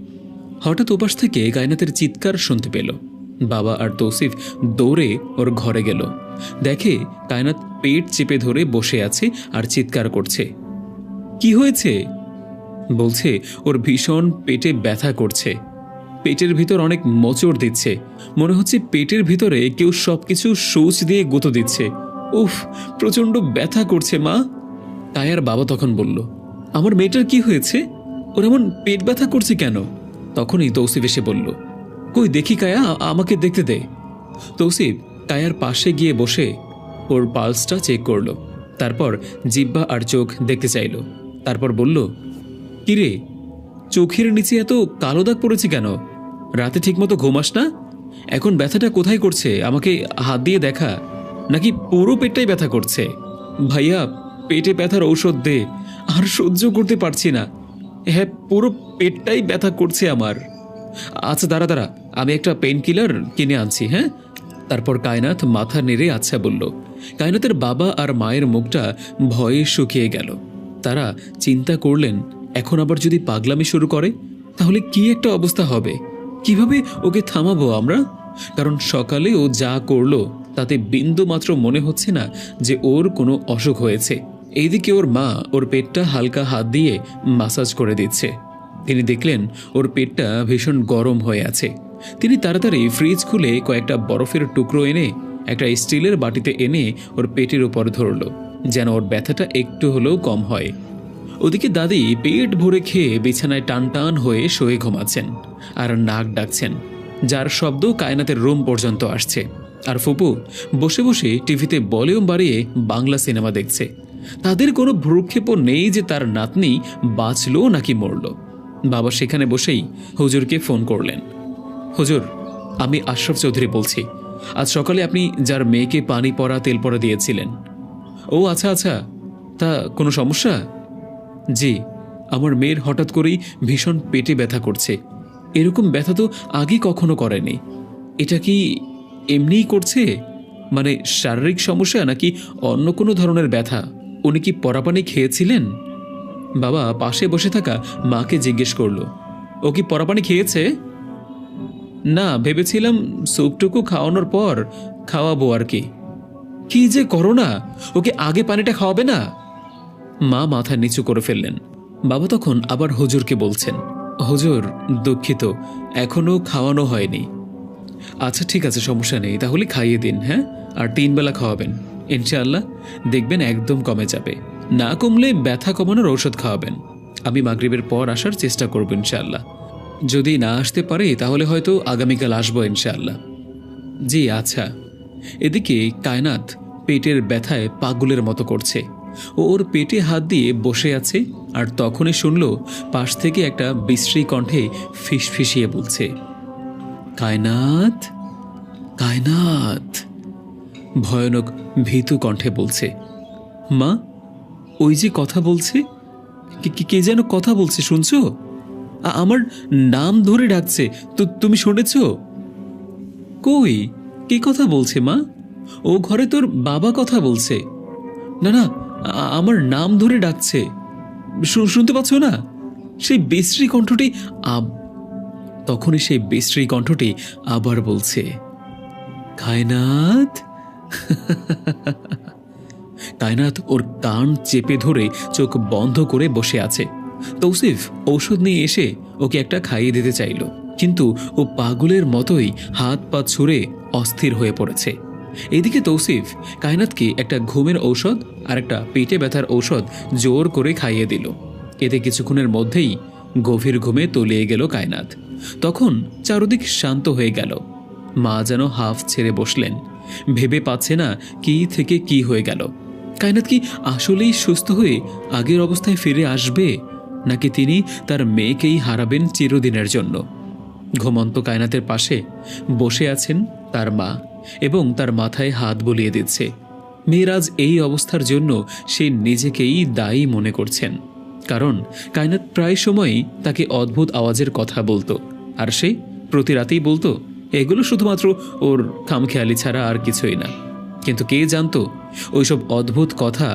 হঠাৎ ওপাশ থেকে কায়নাতের চিৎকার শুনতে পেল। বাবা আর তৌসিফ দৌড়ে ওর ঘরে গেল। দেখে কায়নাত পেট চেপে ধরে বসে আছে আর চিৎকার করছে। কি হয়েছে? বলছে ওর ভীষণ পেটে ব্যথা করছে, পেটের ভিতর অনেক মোচড় দিচ্ছে, মনে হচ্ছে পেটের ভিতরে কেউ সবকিছু সূচ দিয়ে গুঁতো দিচ্ছে। উফ, প্রচন্ড ব্যথা করছে মা। কায়ার বাবা তখন বলল, আমার মেয়েটার কি হয়েছে? ওর এমন পেট ব্যথা করছে কেন? তখনই তৌসিফ এসে বলল, কই দেখি কায়া, আমাকে দেখতে দে। তৌসিফ কায়ার পাশে গিয়ে বসে ওর পালসটা চেক করলো, তারপর জিহ্বা আর চোখ দেখতে চাইল। তারপর বলল, কিরে, চোখের নিচে এত কালো দাগ পড়েছে কেন? রাতে ঠিকমতো ঘুমাস না? এখন ব্যথাটা কোথায় করছে আমাকে হাত দিয়ে দেখা, নাকি পুরো পেটটাই ব্যথা করছে? ভাইয়া, পেটে ব্যথার ঔষধ দে, আর সহ্য করতে পারছি না। হ্যাঁ, পুরো পেটটাই ব্যথা করছে আমার। আচ্ছা দাঁড়া দাঁড়া, আমি একটা পেন কিলার কিনে আনছি। হ্যাঁ। তারপর কায়নাত মাথা নেড়ে আচ্ছা বলল। কায়নাতের বাবা আর মায়ের মুখটা ভয়ে শুকিয়ে গেল। তারা চিন্তা করলেন, এখন আবার যদি পাগলামি শুরু করে তাহলে কি একটা অবস্থা হবে, কিভাবে ওকে থামাবো আমরা? কারণ সকালে ও যা করলো তাতে বিন্দু মাত্র মনে হচ্ছে না যে ওর কোনো অসুখ হয়েছে। এইদিকে ওর মা ওর পেটটা হালকা হাত দিয়ে মাসাজ করে দিচ্ছে। তিনি দেখলেন ওর পেটটা ভীষণ গরম হয়ে আছে। তিনি তাড়াতাড়ি ফ্রিজ খুলে কয়েকটা বরফের টুকরো এনে একটা স্টিলের বাটিতে এনে ওর পেটের উপর ধরল, যেন ওর ব্যথাটা একটু হলেও কম হয়। ওদিকে দাদি পেট ভরে খেয়ে বিছানায় টান টান হয়ে শুয়ে ঘুমাচ্ছেন আর নাক ডাকছেন, যার শব্দ কায়নাতের রুম পর্যন্ত আসছে। আর ফুপু বসে বসে টিভিতে ভলিউম বাড়িয়ে বাংলা সিনেমা দেখছে। তাদের কোনো ভ্রুক্ষেপও নেই যে তার নাতনি বাঁচল নাকি মরল। বাবা সেখানে বসেই হুজুরকে ফোন করলেন। হুজুর, আমি আশরাফ চৌধুরী বলছি। আজ সকালে আপনি যার মেয়েকে পানি পড়া তেল পড়া দিয়েছিলেন। ও আচ্ছা আচ্ছা, তা কোনো সমস্যা? জি, আমার মেয়ের হঠাৎ করেই ভীষণ পেটে ব্যথা করছে। এরকম ব্যথা তো আগে কখনো করেনি। এটা কি এমনিই করছে? মানে শারীরিক সমস্যা নাকি অন্য কোনো ধরনের ব্যথা? উনি কি পরাপানি খেয়েছিলেন? বাবা পাশে বসে থাকা মাকে জিজ্ঞেস করলো, ও কি পরাপানি খেয়েছে? না, ভেবেছিলাম স্যুপটুকু খাওয়ানোর পর খাওয়াবো আর কি। কি যে করো না, ওকে আগে পানিটা খাওয়াবে না? মা মাথা নিচু করে ফেললেন। বাবা তখন আবার হুজুরকে বলছেন, হুজুর দুঃখিত, এখনো খাওয়ানো হয়নি। আচ্ছা ঠিক আছে, সমস্যা নেই, তাহলে খাইয়ে দিন। হ্যাঁ, আর 3 বেলা খাওয়াবেন ইনশাআল্লাহ, দেখবেন একদম কমে যাবে। না কমলে ব্যথা কমানোর ঔষধ খাওয়াবেন। আমি মাগরিবের পর আসার চেষ্টা করব ইনশাআল্লাহ। যদি না আসতে পারে তাহলে হয়তো আগামীকাল আসবো ইনশাআল্লাহ। জি আচ্ছা। এদিকে কায়নাত পেটের ব্যথায় পাগলের মতো করছে। ও ওর পেটে হাত দিয়ে বসে আছে, আর তখনই শুনল পাশ থেকে একটা বিশ্রী কণ্ঠে ফিসফিসিয়ে বলছে, কায়নাত, কায়নাত। ভয়ানক ভীতু কণ্ঠে বলছে, মা, ওই যে কথা বলছে, কে যেন কথা বলছে, শুনছো? আমার নাম ধরে ডাকছে, তো তুমি শুনেছ? কই, কি কথা বলছে মা? ও ঘরে তোর বাবা কথা বলছে। না না, আমার নাম ধরে ডাকছে, শুনতে পাচ্ছ না? সেই বিশ্রী কণ্ঠটি তখনই সেই বিশ্রী কণ্ঠটি আবার বলছে, কায়নাত। কায়নাত ওর কান চেপে ধরে চোখ বন্ধ করে বসে আছে। তৌসিফ ঔষধ নিয়ে এসে ওকে একটা খাইয়ে দিতে চাইল, কিন্তু ও পাগলের মতোই হাত পা ছুঁড়ে অস্থির হয়ে পড়েছে। এদিকে তৌসিফ কায়নাতকে একটা ঘুমের ঔষধ আর একটা পেটে ব্যথার ঔষধ জোর করে খাইয়ে দিল। এতে কিছুক্ষণের মধ্যেই গভীর ঘুমে তলিয়ে গেল কায়নাত। তখন চারদিক শান্ত হয়ে গেল। মা যেন হাফ ছেড়ে বসলেন, ভেবে পাচ্ছে না কি থেকে কি হয়ে গেল। কায়নাত কি আসলেই সুস্থ হয়ে আগের অবস্থায় ফিরে আসবে, নাকি তিনি তার মেয়েকেই হারাবেন চিরদিনের জন্য? ঘুমন্ত কায়নাতের পাশে বসে আছেন তার মা এবং তার মাথায় হাত বুলিয়ে দিচ্ছে। মেয়ের আজ এই অবস্থার জন্য সে নিজেকেই দায়ী মনে করছেন, কারণ কায়নাত প্রায় সময়ই তাকে অদ্ভুত আওয়াজের কথা বলতো, আর সে প্রতি রাতেই বলতো এগুলো শুধুমাত্র ওর খামখেয়ালি ছাড়া আর কিছুই না। কিন্তু কে জানতো ওইসব অদ্ভুত কথা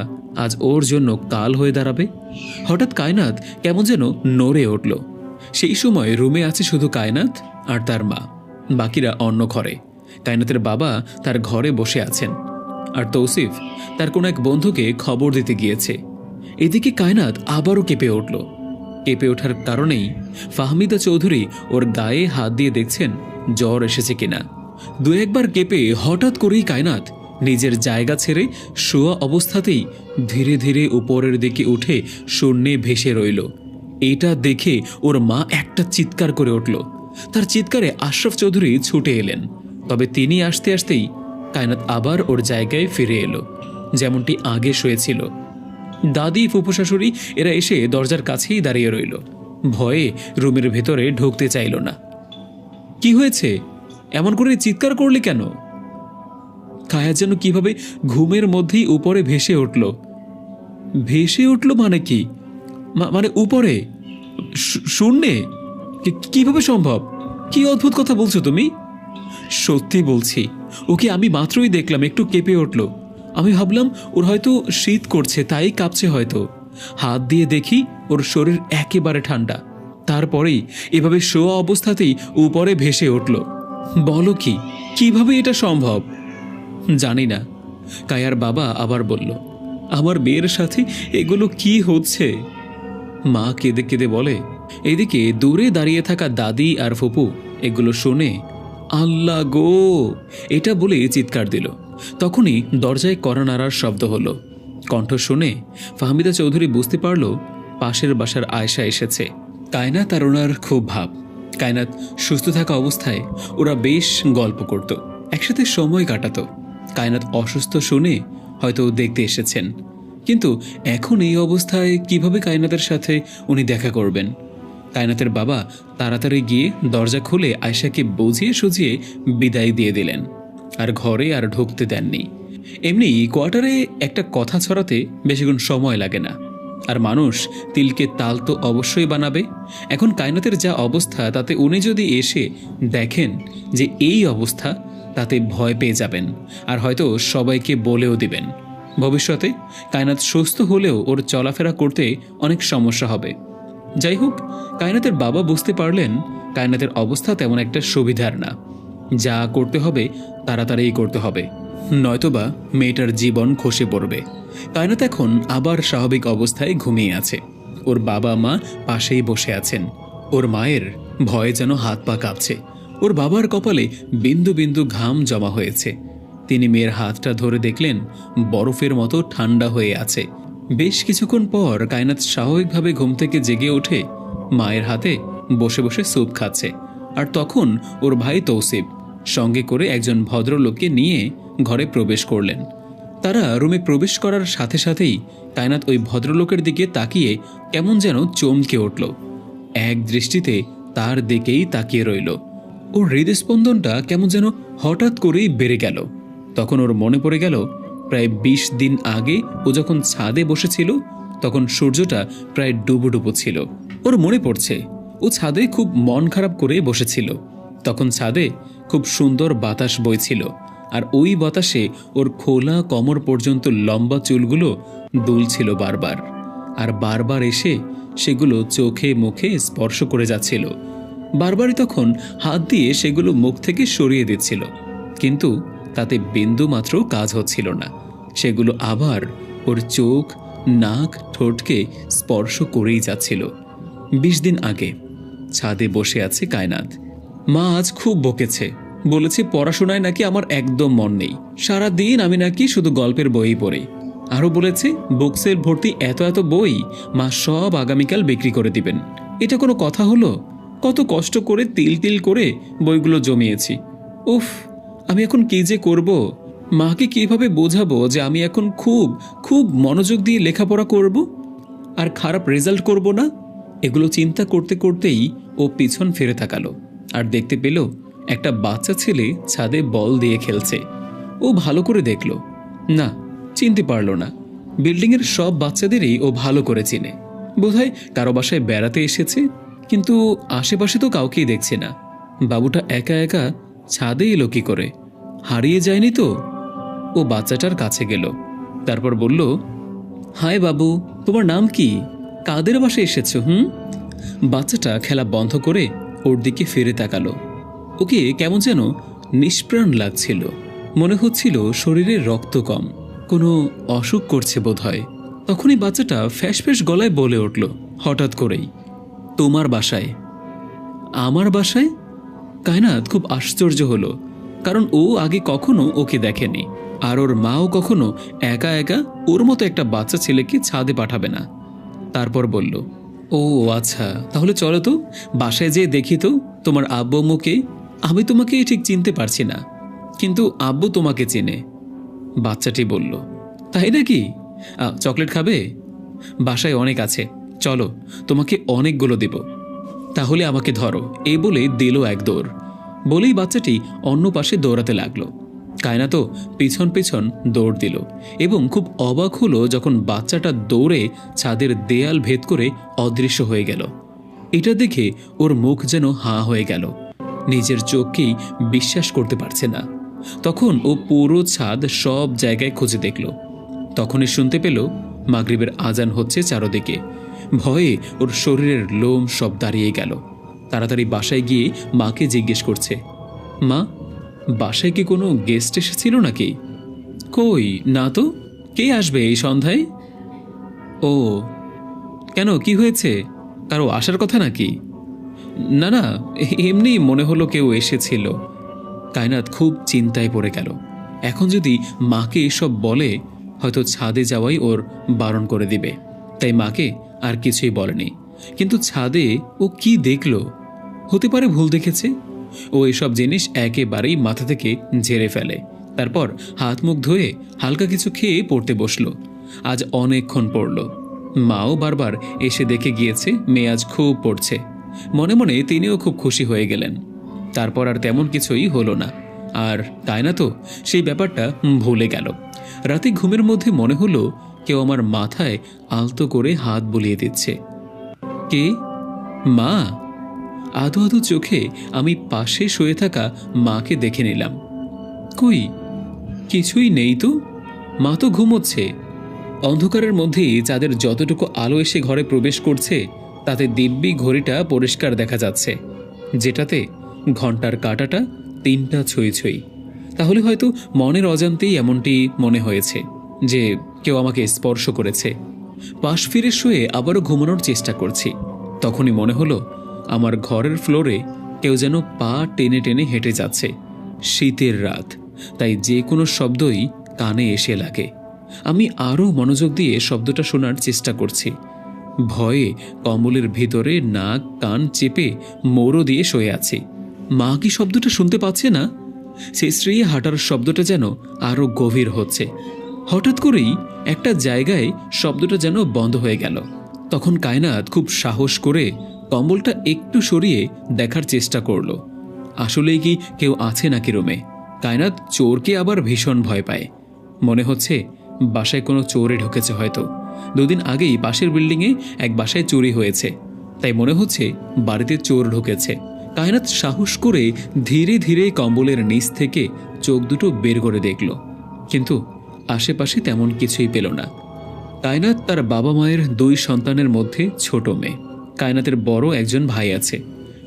আজ ওর জন্য কাল হয়ে দাঁড়াবে। হঠাৎ কায়নাত কেমন যেন নড়ে উঠল। সেই সময় রুমে আছে শুধু কায়নাত আর তার মা, বাকিরা অন্য ঘরে। কায়নাতের বাবা তার ঘরে বসে আছেন, আর তৌসিফ তার কোনো এক বন্ধুকে খবর দিতে গিয়েছে। এদিকে কায়নাত আবারও কেঁপে উঠল। কেঁপে ওঠার কারণেই ফাহমিদা চৌধুরী ওর গায়ে হাত দিয়ে দেখছেন জ্বর এসেছে কিনা। দু একবার কেঁপে হঠাৎ করেই কায়নাত নিজের জায়গা ছেড়ে শোয়া অবস্থাতেই ধীরে ধীরে উপরের দিকে উঠে শূন্যে ভেসে রইল। এটা দেখে ওর মা একটা চিৎকার করে উঠল। তার চিৎকারে আশরাফ চৌধুরী ছুটে এলেন, তবে তিনি আসতে আসতেই কায়নাত আবার ওর জায়গায় ফিরে এলো, যেমনটি আগে শুয়েছিল। দাদি, ফুফু শাশুড়ি এরা এসে দরজার কাছেই দাঁড়িয়ে রইল, ভয়ে রুমের ভেতরে ঢুকতে চাইল না। কি হয়েছে, এমন করে চিৎকার করলি কেন? কায়া যেন কিভাবে ঘুমের মধ্যেই উপরে ভেসে উঠল। ভেসে উঠল মানে কি? মানে উপরে শূন্যে? কিভাবে সম্ভব? কি অদ্ভুত কথা বলছো তুমি? সত্যি বলছি, ওকে আমি মাত্রই দেখলাম একটু কেঁপে উঠল। আমি ভাবলাম ওর হয়তো শীত করছে, তাই কাঁপছে হয়তো। হাত দিয়ে দেখি ওর শরীর একেবারে ঠান্ডা। তারপরেই এভাবে শোয়া অবস্থাতেই উপরে ভেসে উঠল। বলো কি, কিভাবে এটা সম্ভব? জানি না। কায়ার বাবা আবার বলল, আমার মেয়ের সাথে এগুলো কি হচ্ছে? মা কেঁদে কেঁদে বলে, এদিকে দূরে দাঁড়িয়ে থাকা দাদি আর ফুপু এগুলো শুনে আল্লাহ গো এটা বলে চিৎকার দিল। তখনই দরজায় কড়া নাড়ার শব্দ হলো। কণ্ঠ শুনে ফাহমিদা চৌধুরী বুঝতে পারল পাশের বাসার আয়েশা এসেছে। কায়নাত আর ওনার খুব ভাব। কায়নাত সুস্থ থাকা অবস্থায় ওরা বেশ গল্প করত, একসাথে সময় কাটাতো। কায়নাত অসুস্থ শুনে হয়তো দেখতে এসেছেন, কিন্তু এখন এই অবস্থায় কিভাবে কায়নাতের সাথে উনি দেখা করবেন? কায়নাতের বাবা তাড়াতাড়ি গিয়ে দরজা খুলে আয়েশাকে বুঝিয়ে সুঝিয়ে বিদায় দিয়ে দিলেন, আর ঘরে আর ঢুকতে দেননি। এমনি কোয়ার্টারে একটা কথা ছড়াতে বেশিক্ষণ সময় লাগে না, আর মানুষ তিলকে তাল তো অবশ্যই বানাবে। এখন কায়নাতের যা অবস্থা তাতে উনি যদি এসে দেখেন যে এই অবস্থা, তাতে ভয় পেয়ে যাবেন, আর হয়তো সবাইকে বলেও দিবেন। ভবিষ্যতে কায়নাত সুস্থ হলেও ওর চলাফেরা করতে অনেক সমস্যা হবে। যাই হোক, কায়নাতের বাবা বুঝতে পারলেন কায়নাতের অবস্থা তেমন একটা সুবিধার না। যা করতে হবে তাড়াতাড়ি করতে হবে, নয়তোবা মেয়েটার জীবন খসে পড়বে। কায়নাত এখন আবার স্বাভাবিক অবস্থায় ঘুমিয়ে আছে। ওর বাবা মা পাশেই বসে আছেন। ওর মায়ের ভয়ে যেন হাত পা কাঁপছে। ওর বাবার কপালে বিন্দু বিন্দু ঘাম জমা হয়েছে। তিনি মেয়ের হাতটা ধরে দেখলেন বরফের মতো ঠান্ডা হয়ে আছে। বেশ কিছুক্ষণ পর কায়নাত স্বাভাবিকভাবে ঘুম থেকে জেগে ওঠে মায়ের হাতে বসে বসে স্যুপ খাচ্ছে। আর তখন ওর ভাই তৌসিফ সঙ্গে করে একজন ভদ্রলোককে নিয়ে ঘরে প্রবেশ করলেন। তারা রুমে প্রবেশ করার সাথে সাথেই কায়নাত ওই ভদ্রলোকের দিকে তাকিয়ে কেমন যেন চমকে উঠল। এক দৃষ্টিতে তার দিকেই তাকিয়ে রইল। ওর হৃদস্পন্দনটা কেমন যেন হঠাৎ করেই বেড়ে গেল। তখন ওর মনে পড়ে গেল প্রায় 20 দিন আগে ও যখন ছাদে বসেছিল তখন সূর্যটা প্রায় ডুবো ছিল। ওর মনে পড়ছে ও ছাদে খুব মন খারাপ করে বসেছিল। তখন ছাদে খুব সুন্দর বাতাস বইছিল, আর ওই বাতাসে ওর খোলা কোমর পর্যন্ত লম্বা চুলগুলো দুলছিল বারবার, আর বারবার এসে সেগুলো চোখে মুখে স্পর্শ করে যাচ্ছিল। বারবারই তখন হাত দিয়ে সেগুলো মুখ থেকে সরিয়ে দিচ্ছিল, কিন্তু তাতে বিন্দু মাত্র কাজ হচ্ছিল না। সেগুলো আবার ওর চোখ, নাক, ঠোঁটকে স্পর্শ করেই যাচ্ছিল। 20 দিন আগে ছাদে বসে আছে কায়নাত। মা আজ খুব বকেছে, বলেছে পড়াশোনায় নাকি আমার একদম মন নেই, সারা দিন আমি নাকি শুধু গল্পের বই পড়ি। আরও বলেছে বুকসের ভর্তি এত এত বই মা সব আগামীকাল বিক্রি করে দিবেন। এটা কোনো কথা হলো? কত কষ্ট করে তিল তিল করে বইগুলো জমিয়েছি। উফ, আমি এখন কি যে করব? মাকে কিভাবে বোঝাবো যে আমি এখন খুব খুব মনোযোগ দিয়ে লেখাপড়া করব আর খারাপ রেজাল্ট করব না? এগুলো চিন্তা করতে করতেই ও পিছন ফিরে তাকালো, আর দেখতে পেল একটা বাচ্চা ছেলে ছাদে বল দিয়ে খেলছে। ও ভালো করে দেখল, না, চিনতে পারল না। বিল্ডিংয়ের সব বাচ্চাদেরই ও ভালো করে চিনে। বোধহয় কারো বাসায় বেড়াতে এসেছে, কিন্তু আশেপাশে তো কাউকেই দেখছে না। বাবুটা একা একা ছাদে এলো কি করে? হারিয়ে যায়নি তো? ও বাচ্চাটার কাছে গেল, তারপর বলল, হাই বাবু, তোমার নাম কি? কাদের বাসায় এসেছো? বাচ্চাটা খেলা বন্ধ করে ওর দিকে ফিরে তাকালো। ওকে কেমন যেন নিষ্প্রাণ লাগছিল। মনে হচ্ছিল শরীরে রক্ত কম, কোনো অসুখ করছে বোধহয়। তখনই বাচ্চাটা ফ্যাস ফ্যাস গলায় বলে উঠল হঠাৎ করেই, তোমার বাসায়। আমার বাসায়? কায়নাত খুব আশ্চর্য হলো, কারণ ও আগে কখনো ওকে দেখেনি, আর ওর মাও কখনো একা একা ওর মতো একটা বাচ্চা ছেলেকে ছাদে পাঠাবে না। তারপর বলল, ও আচ্ছা, তাহলে চলো তো বাসায় যেয়ে দেখি তো তোমার আব্বু আম্মুকে। আমি তোমাকে ঠিক চিনতে পারছি না, কিন্তু আব্বু তোমাকে চেনে। বাচ্চাটি বলল, তাই নাকি? চকলেট খাবে? বাসায় অনেক আছে, চলো, তোমাকে অনেকগুলো দেব। তাহলে আমাকে ধরো, এই বলে দিল এক দৌড়। বলেই বাচ্চাটি অন্য পাশে দৌড়াতে লাগলো। কায়নাতও পিছন পিছন দৌড় দিল, এবং খুব অবাক হলো যখন বাচ্চাটা দৌড়ে ছাদের দেয়াল ভেদ করে অদৃশ্য হয়ে গেল। এটা দেখে ওর মুখ যেন হাঁ হয়ে গেল, নিজের চোখকেই বিশ্বাস করতে পারছে না। তখন ও পুরো ছাদ সব জায়গায় খুঁজে দেখল। তখনই শুনতে পেল মাগরিবের আজান হচ্ছে চারদিকে। ভয়ে ওর শরীরের লোম সব দাঁড়িয়ে গেল। তাড়াতাড়ি বাসায় গিয়ে মাকে জিজ্ঞেস করছে, মা, বাসায় কি কোনো গেস্ট এসেছিল নাকি? কই না তো, কে আসবে এই সন্ধ্যায়? ও কেন, কি হয়েছে? কারো আসার কথা নাকি? না না, এমনি মনে হলো কেউ এসেছিল। কায়নাত খুব চিন্তায় পড়ে গেল। এখন যদি মাকে এসব বলে, হয়তো ছাদে যাওয়াই ওর বারণ করে দিবে। তাই মাকে আর কিছুই বলেনি। কিন্তু ছাদে ও কি দেখল? হতে পারে ভুল দেখেছে। ও এসব জিনিস একেবারেই মাথা থেকে ঝেড়ে ফেলে। তারপর হাত মুখ ধুয়ে হালকা কিছু খেয়ে পড়তে বসলো। আজ অনেকক্ষণ পড়ল। মাও বারবার এসে দেখে গিয়েছে মেয়ে আজ খুব পড়ছে। মনে মনে তিনিও খুব খুশি হয়ে গেলেন। তারপর আর তেমন কিছুই হলো না। আর কায়না তো সেই ব্যাপারটা ভুলে গেল। রাতে ঘুমের মধ্যে মনে হলো কেউ আমার মাথায় আলতো করে হাত বুলিয়ে দিচ্ছে। কে? মা। আধো আধো চোখে আমি পাশে শুয়ে থাকা মাকে দেখে নিলাম। কই, কিছুই নেই তো। মা তো ঘুমোচ্ছে। অন্ধকারের মধ্যেই চাঁদের যতটুকু আলো এসে ঘরে প্রবেশ করছে তাতে দিব্যি ঘড়িটা পরিষ্কার দেখা যাচ্ছে, যেটাতে ঘন্টার কাঁটাটা 3টা ছুঁই ছুঁই। তাহলে হয়তো মনের অজান্তেই এমনটি মনে হয়েছে যে কেউ আমাকে স্পর্শ করেছে। পাশ ফিরে শুয়ে আবারও ঘুমানোর চেষ্টা করছি। তখনই মনে হলো আমার ঘরের ফ্লোরে কেউ যেন পা টেনে টেনে হেঁটে যাচ্ছে। শীতের রাত, তাই যে কোনো শব্দই কানে এসে লাগে। আমি আরও মনোযোগ দিয়ে শব্দটা শোনার চেষ্টা করছি। ভয়ে কম্বলের ভিতরে নাক কান চেপে মোড়ো দিয়ে শুয়ে আছি। মা কি শব্দটা শুনতে পাচ্ছে না? স্ত্রী হাঁটার শব্দটা যেন আরও গভীর হচ্ছে। হঠাৎ করেই একটা জায়গায় শব্দটা যেন বন্ধ হয়ে গেল। তখন কায়নাত খুব সাহস করে কম্বলটা একটু সরিয়ে দেখার চেষ্টা করলো আসলেই কি কেউ আছে নাকি রুমে। কায়নাত চোরকে আবার ভীষণ ভয় পায়। মনে হচ্ছে বাসায় কোনো চোরে ঢুকেছে হয়তো। 2 দিন আগেই পাশের বিল্ডিংয়ে এক বাসায় চুরি হয়েছে, তাই মনে হচ্ছে বাড়িতে চোর ঢুকেছে। কায়নাত সাহস করে ধীরে ধীরে কম্বলের নিচ থেকে চোখ দুটো বের করে দেখল, কিন্তু আশেপাশে তেমন কিছুই পেল না। কায়নাত তার বাবা মায়ের 2 সন্তানের মধ্যে ছোট মেয়ে। কায়নাতের বড় একজন ভাই আছে,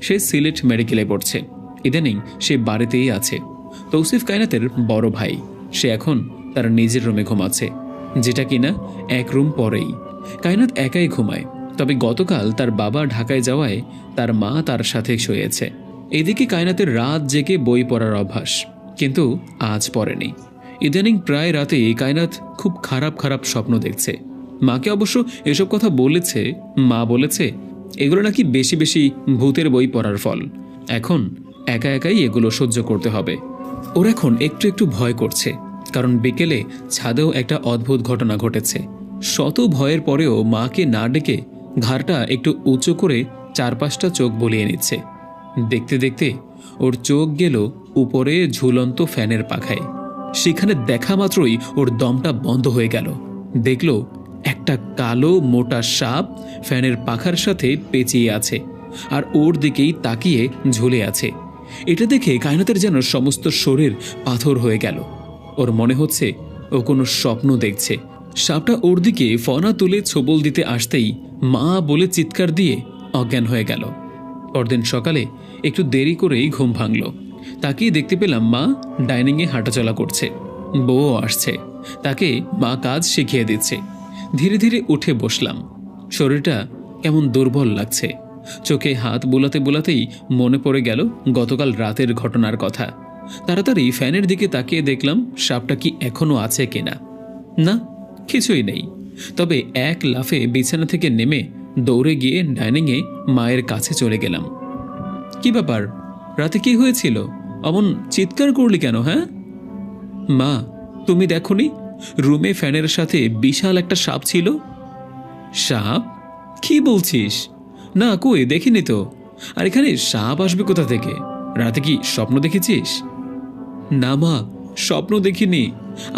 সে সিলেট মেডিকেলে পড়ছে। ইদানিং সে বাড়িতেই আছে। তৌসিফ কায়নাতের বড় ভাই, সে এখন তার নিজের রুমে ঘুমাচ্ছে, যেটা কিনা 1 রুম পরেই। কায়নাত একাই ঘুমায়, তবে গতকাল তার বাবা ঢাকায় যাওয়ায় তার মা তার সাথে শুয়েছে। এদিকে কায়নাতের রাত জেগে বই পড়ার অভ্যাস, কিন্তু আজ পড়েনি। ইদানিং প্রায় রাতে কায়নাত খুব খারাপ খারাপ স্বপ্ন দেখছে। মাকে অবশ্য এসব কথা বলেছে। মা বলেছে এগুলো নাকি বেশি বেশি ভূতের বই পড়ার ফল। এখন একা একাই এগুলো সহ্য করতে হবে। ওর এখন একটু একটু ভয় করছে, কারণ বিকেলে ছাদেও একটা অদ্ভুত ঘটনা ঘটেছে। শত ভয়ের পরেও মাকে না ডেকে ঘাড়টা একটু উঁচু করে 4-5টা চোখ বলিয়ে নিচ্ছে। দেখতে দেখতে ওর চোখ গেল উপরে ঝুলন্ত ফ্যানের পাখায়। সেখানে দেখা মাত্রই ওর দমটা বন্ধ হয়ে গেল। দেখল একটা কালো মোটা সাপ ফ্যানের পাখার সাথে পেঁচিয়ে আছে আর ওর দিকেই তাকিয়ে ঝুলে আছে। এটা দেখে কায়নাতের যেন সমস্ত শরীর পাথর হয়ে গেল। ওর মনে হচ্ছে ও কোনো স্বপ্ন দেখছে। সাপটা ওর দিকে ফনা তুলে ছোবল দিতে আসতেই মা বলে চিৎকার দিয়ে অজ্ঞান হয়ে গেল। পরদিন সকালে একটু দেরি করেই ঘুম ভাঙল। তাকিয়ে দেখতে পেলাম মা ডাইনিংয়ে হাঁটাচলা করছে। বউ আসছে, তাকে মা কাজ শিখিয়ে দিচ্ছে। ধীরে ধীরে উঠে বসলাম। শরীরটা কেমন দুর্বল লাগছে। চোখে হাত বোলাতে বোলাতেই মনে পড়ে গেল গতকাল রাতের ঘটনার কথা। তাড়াতাড়ি ফ্যানের দিকে তাকিয়ে দেখলাম সাপটা কি এখনো আছে কিনা। না, কিছুই নেই। তবে এক লাফে বিছানা থেকে নেমে দৌড়ে গিয়ে ডাইনিংয়ে মায়ের কাছে চলে গেলাম। কি ব্যাপার, রাতে কি হয়েছিল? অমন চিৎকার করলি কেন? হ্যাঁ মা, তুমি দেখোনি রুমে ফ্যানের সাথে বিশাল একটা সাপ ছিল? সাপ? কি বলছিস? না, কই দেখিনি তো। আর এখানে সাপ আসবে কোথা থেকে? রাতে কি স্বপ্ন দেখেছিস? না মা, স্বপ্ন দেখিনি।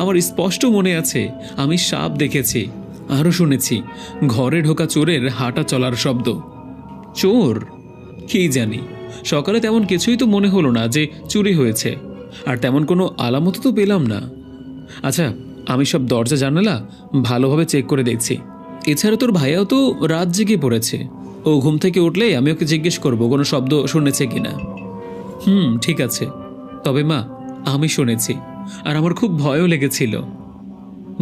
আমার স্পষ্ট মনে আছে আমি সাপ দেখেছি। আরও শুনেছি ঘরে ঢোকা চোরের হাঁটা চলার শব্দ। চোর? কি জানি, সকালে তেমন কিছুই তো মনে হলো না যে চুরি হয়েছে, আর তেমন কোনো আলামত তো পেলাম না। আচ্ছা, আমি সব দরজা জানালা ভালোভাবে চেক করে দেখছি। এছাড়া তোর ভাইয়াও তো রাত জেগে পড়েছে। ও ঘুম থেকে উঠলেই আমি ওকে জিজ্ঞেস করবো কোনো শব্দ শুনেছে কিনা। ঠিক আছে। তবে মা, আমি শুনেছি, আর আমার খুব ভয়ও লেগেছিল।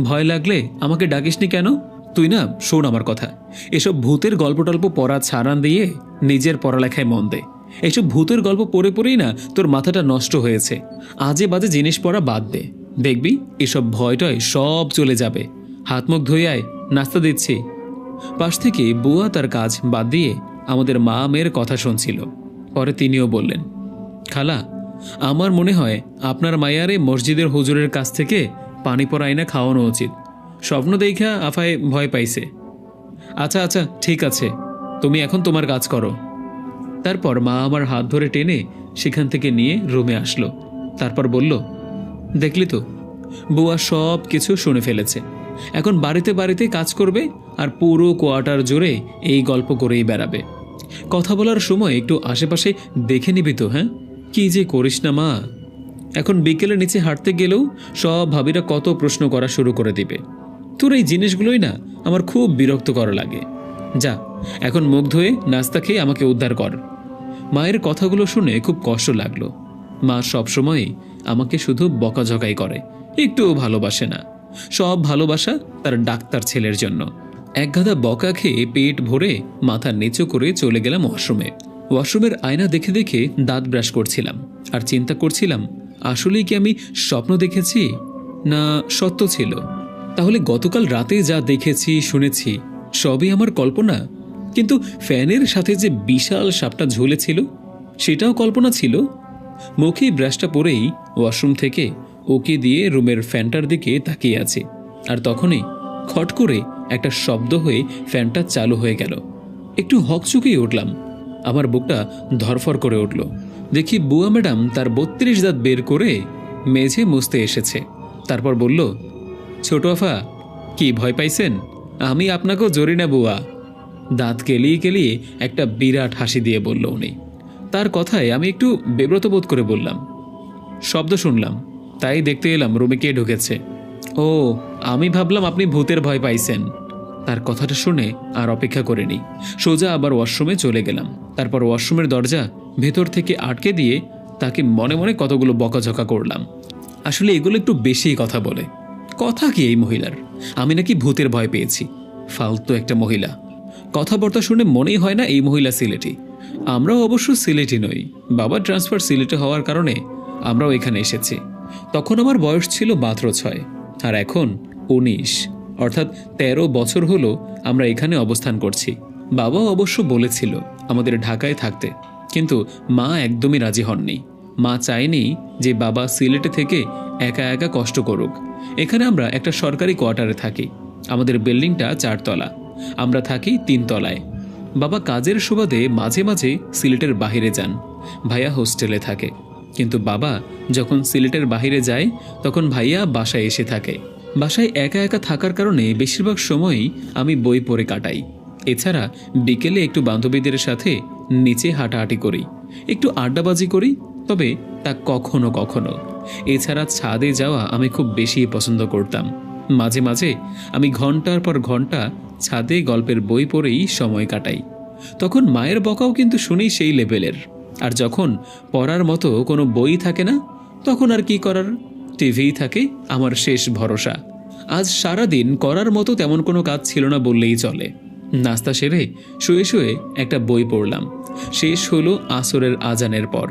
ভয় লাগলে আমাকে ডাকিসনি কেন? তুই না শোন আমার কথা, এসব ভূতের গল্প টল্প পড়া ছাড়ান দিয়ে নিজের পড়ালেখায় মন দে। এইসব ভূতের গল্প পড়ে পড়েই না তোর মাথাটা নষ্ট হয়েছে। আজে বাজে জিনিস পড়া বাদ দে, দেখবি এসব ভয়টয় সব চলে যাবে। হাত মুখ ধুয়ে আয়, নাস্তা দিচ্ছি। পাশ থেকে বুয়া তার কাজ বাদ দিয়ে আমাদের মা মেয়ের কথা শুনছিল। পরে তিনিও বললেন, খালা, আমার মনে হয় আপনার মায়ারে মসজিদের হুজুরের কাছ থেকে পানি পড়া আইনা খাওয়ানো উচিত। স্বপ্ন দেখা আফায় ভয় পাইছে। আচ্ছা আচ্ছা ঠিক আছে, তুমি এখন তোমার কাজ করো। তারপর মা আমার হাত ধরে টেনে সেখান থেকে নিয়ে রুমে আসলো। তারপর বলল, দেখলি তো, বুয়া সব কিছু শুনে ফেলেছে। এখন বাড়িতে বাড়িতে কাজ করবে আর পুরো কোয়ার্টার জুড়ে এই গল্প করেই বেড়াবে। কথা বলার সময় একটু আশেপাশে দেখে নিবি তো। হ্যাঁ, কি যে করিস না মা। এখন বিকেলে নিচে হাঁটতে গেলেও সব ভাবিরা কত প্রশ্ন করা শুরু করে দিবে। তোর এই জিনিসগুলোই না আমার খুব বিরক্ত করা লাগে। যা, এখন মুখ ধুয়ে নাস্তা খেয়ে আমাকে উদ্ধার কর। মায়ের কথাগুলো শুনে খুব কষ্ট লাগলো। মা সবসময় আমাকে শুধু বকাঝকাই করে, একটুও ভালোবাসে না। সব ভালোবাসা তার ডাক্তার ছেলের জন্য। এক গাদা বকা খেয়ে পেট ভরে মাথা নিচু করে চলে গেলাম ওয়াশরুমে। ওয়াশরুমের আয়না দেখে দেখে দাঁত ব্রাশ করছিলাম আর চিন্তা করছিলাম, আসলেই কি আমি স্বপ্ন দেখেছি না সত্য ছিল? তাহলে গতকাল রাতে যা দেখেছি শুনেছি সবই আমার কল্পনা। কিন্তু ফ্যানের সাথে যে বিশাল সাপটা ঝুলেছিল সেটাও কল্পনা ছিল। মুখে ব্রাশটা পরেই ওয়াশরুম থেকে ওকে দিয়ে রুমের ফ্যানটার দিকে তাকিয়ে আছি। আর তখনই খট করে একটা শব্দ হয়ে ফ্যানটা চালু হয়ে গেল। একটু হকচকিয়ে উঠলাম। আমার বুকটা ধরফর করে উঠল। দেখি বুয়া ম্যাডাম তার 32 দাঁত বের করে মেঝে মুছতে এসেছে। তারপর বলল, ছোট আফা, কি ভয় পাইছেন? আমি আপনাকেও জরি না বুয়া। দাঁত কেলিয়ে কেলিয়ে একটা বিরাট হাসি দিয়ে বলল উনি। তার কথায় আমি একটু বিব্রত বোধ করে বললাম, শব্দ শুনলাম, তাই দেখতে এলাম রুমে কে ঢুকেছে। ও, আমি ভাবলাম আপনি ভূতের ভয় পাইছেন। তার কথাটা শুনে আর অপেক্ষা করিনি, সোজা আবার ওয়াশরুমে চলে গেলাম। তারপর ওয়াশরুমের দরজা ভেতর থেকে আটকে দিয়ে তাকে মনে মনে কতগুলো বকাঝকা করলাম। আসলে এগুলো একটু বেশিই কথা বলে। কথা কি এই মহিলার, আমি নাকি ভূতের ভয় পেয়েছি? ফালতু একটা মহিলা। কথাবার্তা শুনে মনেই হয় না এই মহিলা সিলেটি। আমরাও অবশ্য সিলেটি নই, বাবার ট্রান্সফার সিলেটে হওয়ার কারণে আমরাও এখানে এসেছি। তখন আমার বয়স ছিল মাত্র 6 আর এখন 19, অর্থাৎ 13 বছর হলো আমরা এখানে অবস্থান করছি। বাবাও অবশ্য বলেছিল আমাদের ঢাকায় থাকতে, কিন্তু মা একদমই রাজি হননি। মা চায়নি যে বাবা সিলেটে থেকে একা একা কষ্ট করুক। এখানে আমরা একটা সরকারি কোয়ার্টারে থাকি। আমাদের বিল্ডিংটা 4 তলা, আমরা থাকি 3 তলায়। বাবা কাজের সুবাদে মাঝে মাঝে সিলেটের বাহিরে যান, ভাইয়া হোস্টেলে থাকে। কিন্তু বাবা যখন সিলেটের বাহিরে যায় তখন ভাইয়া বাসায় এসে থাকে। বাসায় একা একা থাকার কারণে বেশিরভাগ সময়ই আমি বই পড়ে কাটাই। এছাড়া বিকেলে একটু বান্ধবীদের সাথে নিচে হাঁটাহাঁটি করি, একটু আড্ডাবাজি করি, তবে তা কখনো কখনো। এছাড়া ছাদে যাওয়া আমি খুব বেশি পছন্দ করতাম। মাঝে মাঝে আমি ঘন্টার পর ঘন্টা ছাদে গল্পের বই পড়েই সময় কাটাই। তখন মায়ের বকাও কিন্তু শুনি সেই লেভেলের। আর যখন পড়ার মতো কোনো বই থাকে না, তখন আর কি করার, টিভিই থাকে আমার শেষ ভরসা। আজ সারাদিন করার মতো তেমন কোনো কাজ ছিল না বললেই চলে। নাস্তা সেরে শুয়ে শুয়ে একটা বই পড়লাম। শেষ হলো আসরের আজানের পর।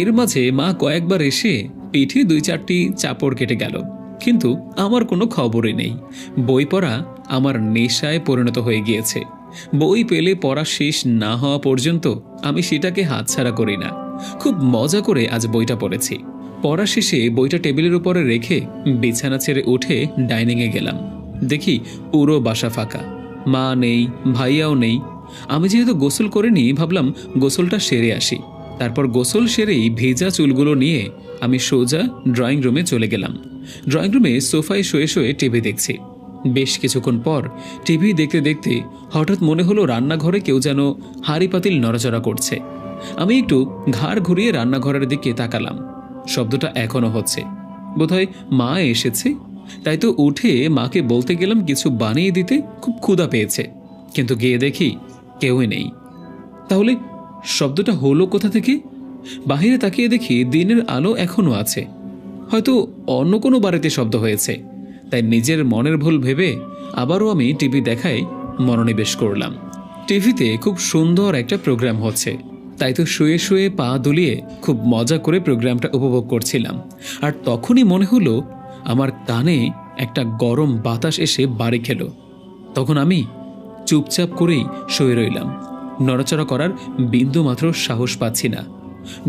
এর মাঝে মা কয়েকবার এসে পিঠে 2-4টি চাপড় কেটে গেল, কিন্তু আমার কোনো খবরই নেই। বই পড়া আমার নেশায় পরিণত হয়ে গিয়েছে। বই পেলে পড়া শেষ না হওয়া পর্যন্ত আমি সেটাকে হাতছাড়া করি না। খুব মজা করে আজ বইটা পড়েছি। পড়া শেষে বইটা টেবিলের উপরে রেখে বিছানা ছেড়ে উঠে ডাইনিংয়ে গেলাম। দেখি পুরো বাসা ফাঁকা, মা নেই, ভাইয়াও নেই। আমি যেহেতু গোসল করিনি, ভাবলাম গোসলটা সেরে আসি। তারপর গোসল সেরেই ভেজা চুলগুলো নিয়ে আমি সোজা ড্রয়িং রুমে চলে গেলাম। ড্রয়িং রুমে সোফায় শুয়ে শুয়ে টিভি দেখছি। বেশ কিছুক্ষণ পর টিভি দেখতে দেখতে হঠাৎ মনে হলো রান্নাঘরে কেউ যেন হাঁড়ি পাতিল নড়াচড়া করছে। আমি একটু ঘাড় ঘুরিয়ে রান্নাঘরের দিকে তাকালাম। শব্দটা এখনো হচ্ছে, বোধহয় মা এসেছে। তাই তো উঠে মাকে বলতে গেলাম কিছু বানিয়ে দিতে, খুব ক্ষুধা পেয়েছে। কিন্তু গিয়ে দেখি কেউই নেই। তাহলে শব্দটা হলো কোথা থেকে? বাহিরে তাকিয়ে দেখি দিনের আলো এখনো আছে। হয়তো অন্য কোনো বাড়িতে শব্দ হয়েছে। তাই নিজের মনের ভুল ভেবে আবারও আমি টিভি দেখায় মনোনিবেশ করলাম। টিভিতে খুব সুন্দর একটা প্রোগ্রাম হচ্ছে, তাই তো শুয়ে শুয়ে পা দুলিয়ে খুব মজা করে প্রোগ্রামটা উপভোগ করছিলাম। আর তখনই মনে হলো আমার কানে একটা গরম বাতাস এসে বাড়ি খেল। তখন আমি চুপচাপ করেই শুয়ে রইলাম, নড়াচড়া করার বিন্দু মাত্র সাহস পাচ্ছি না।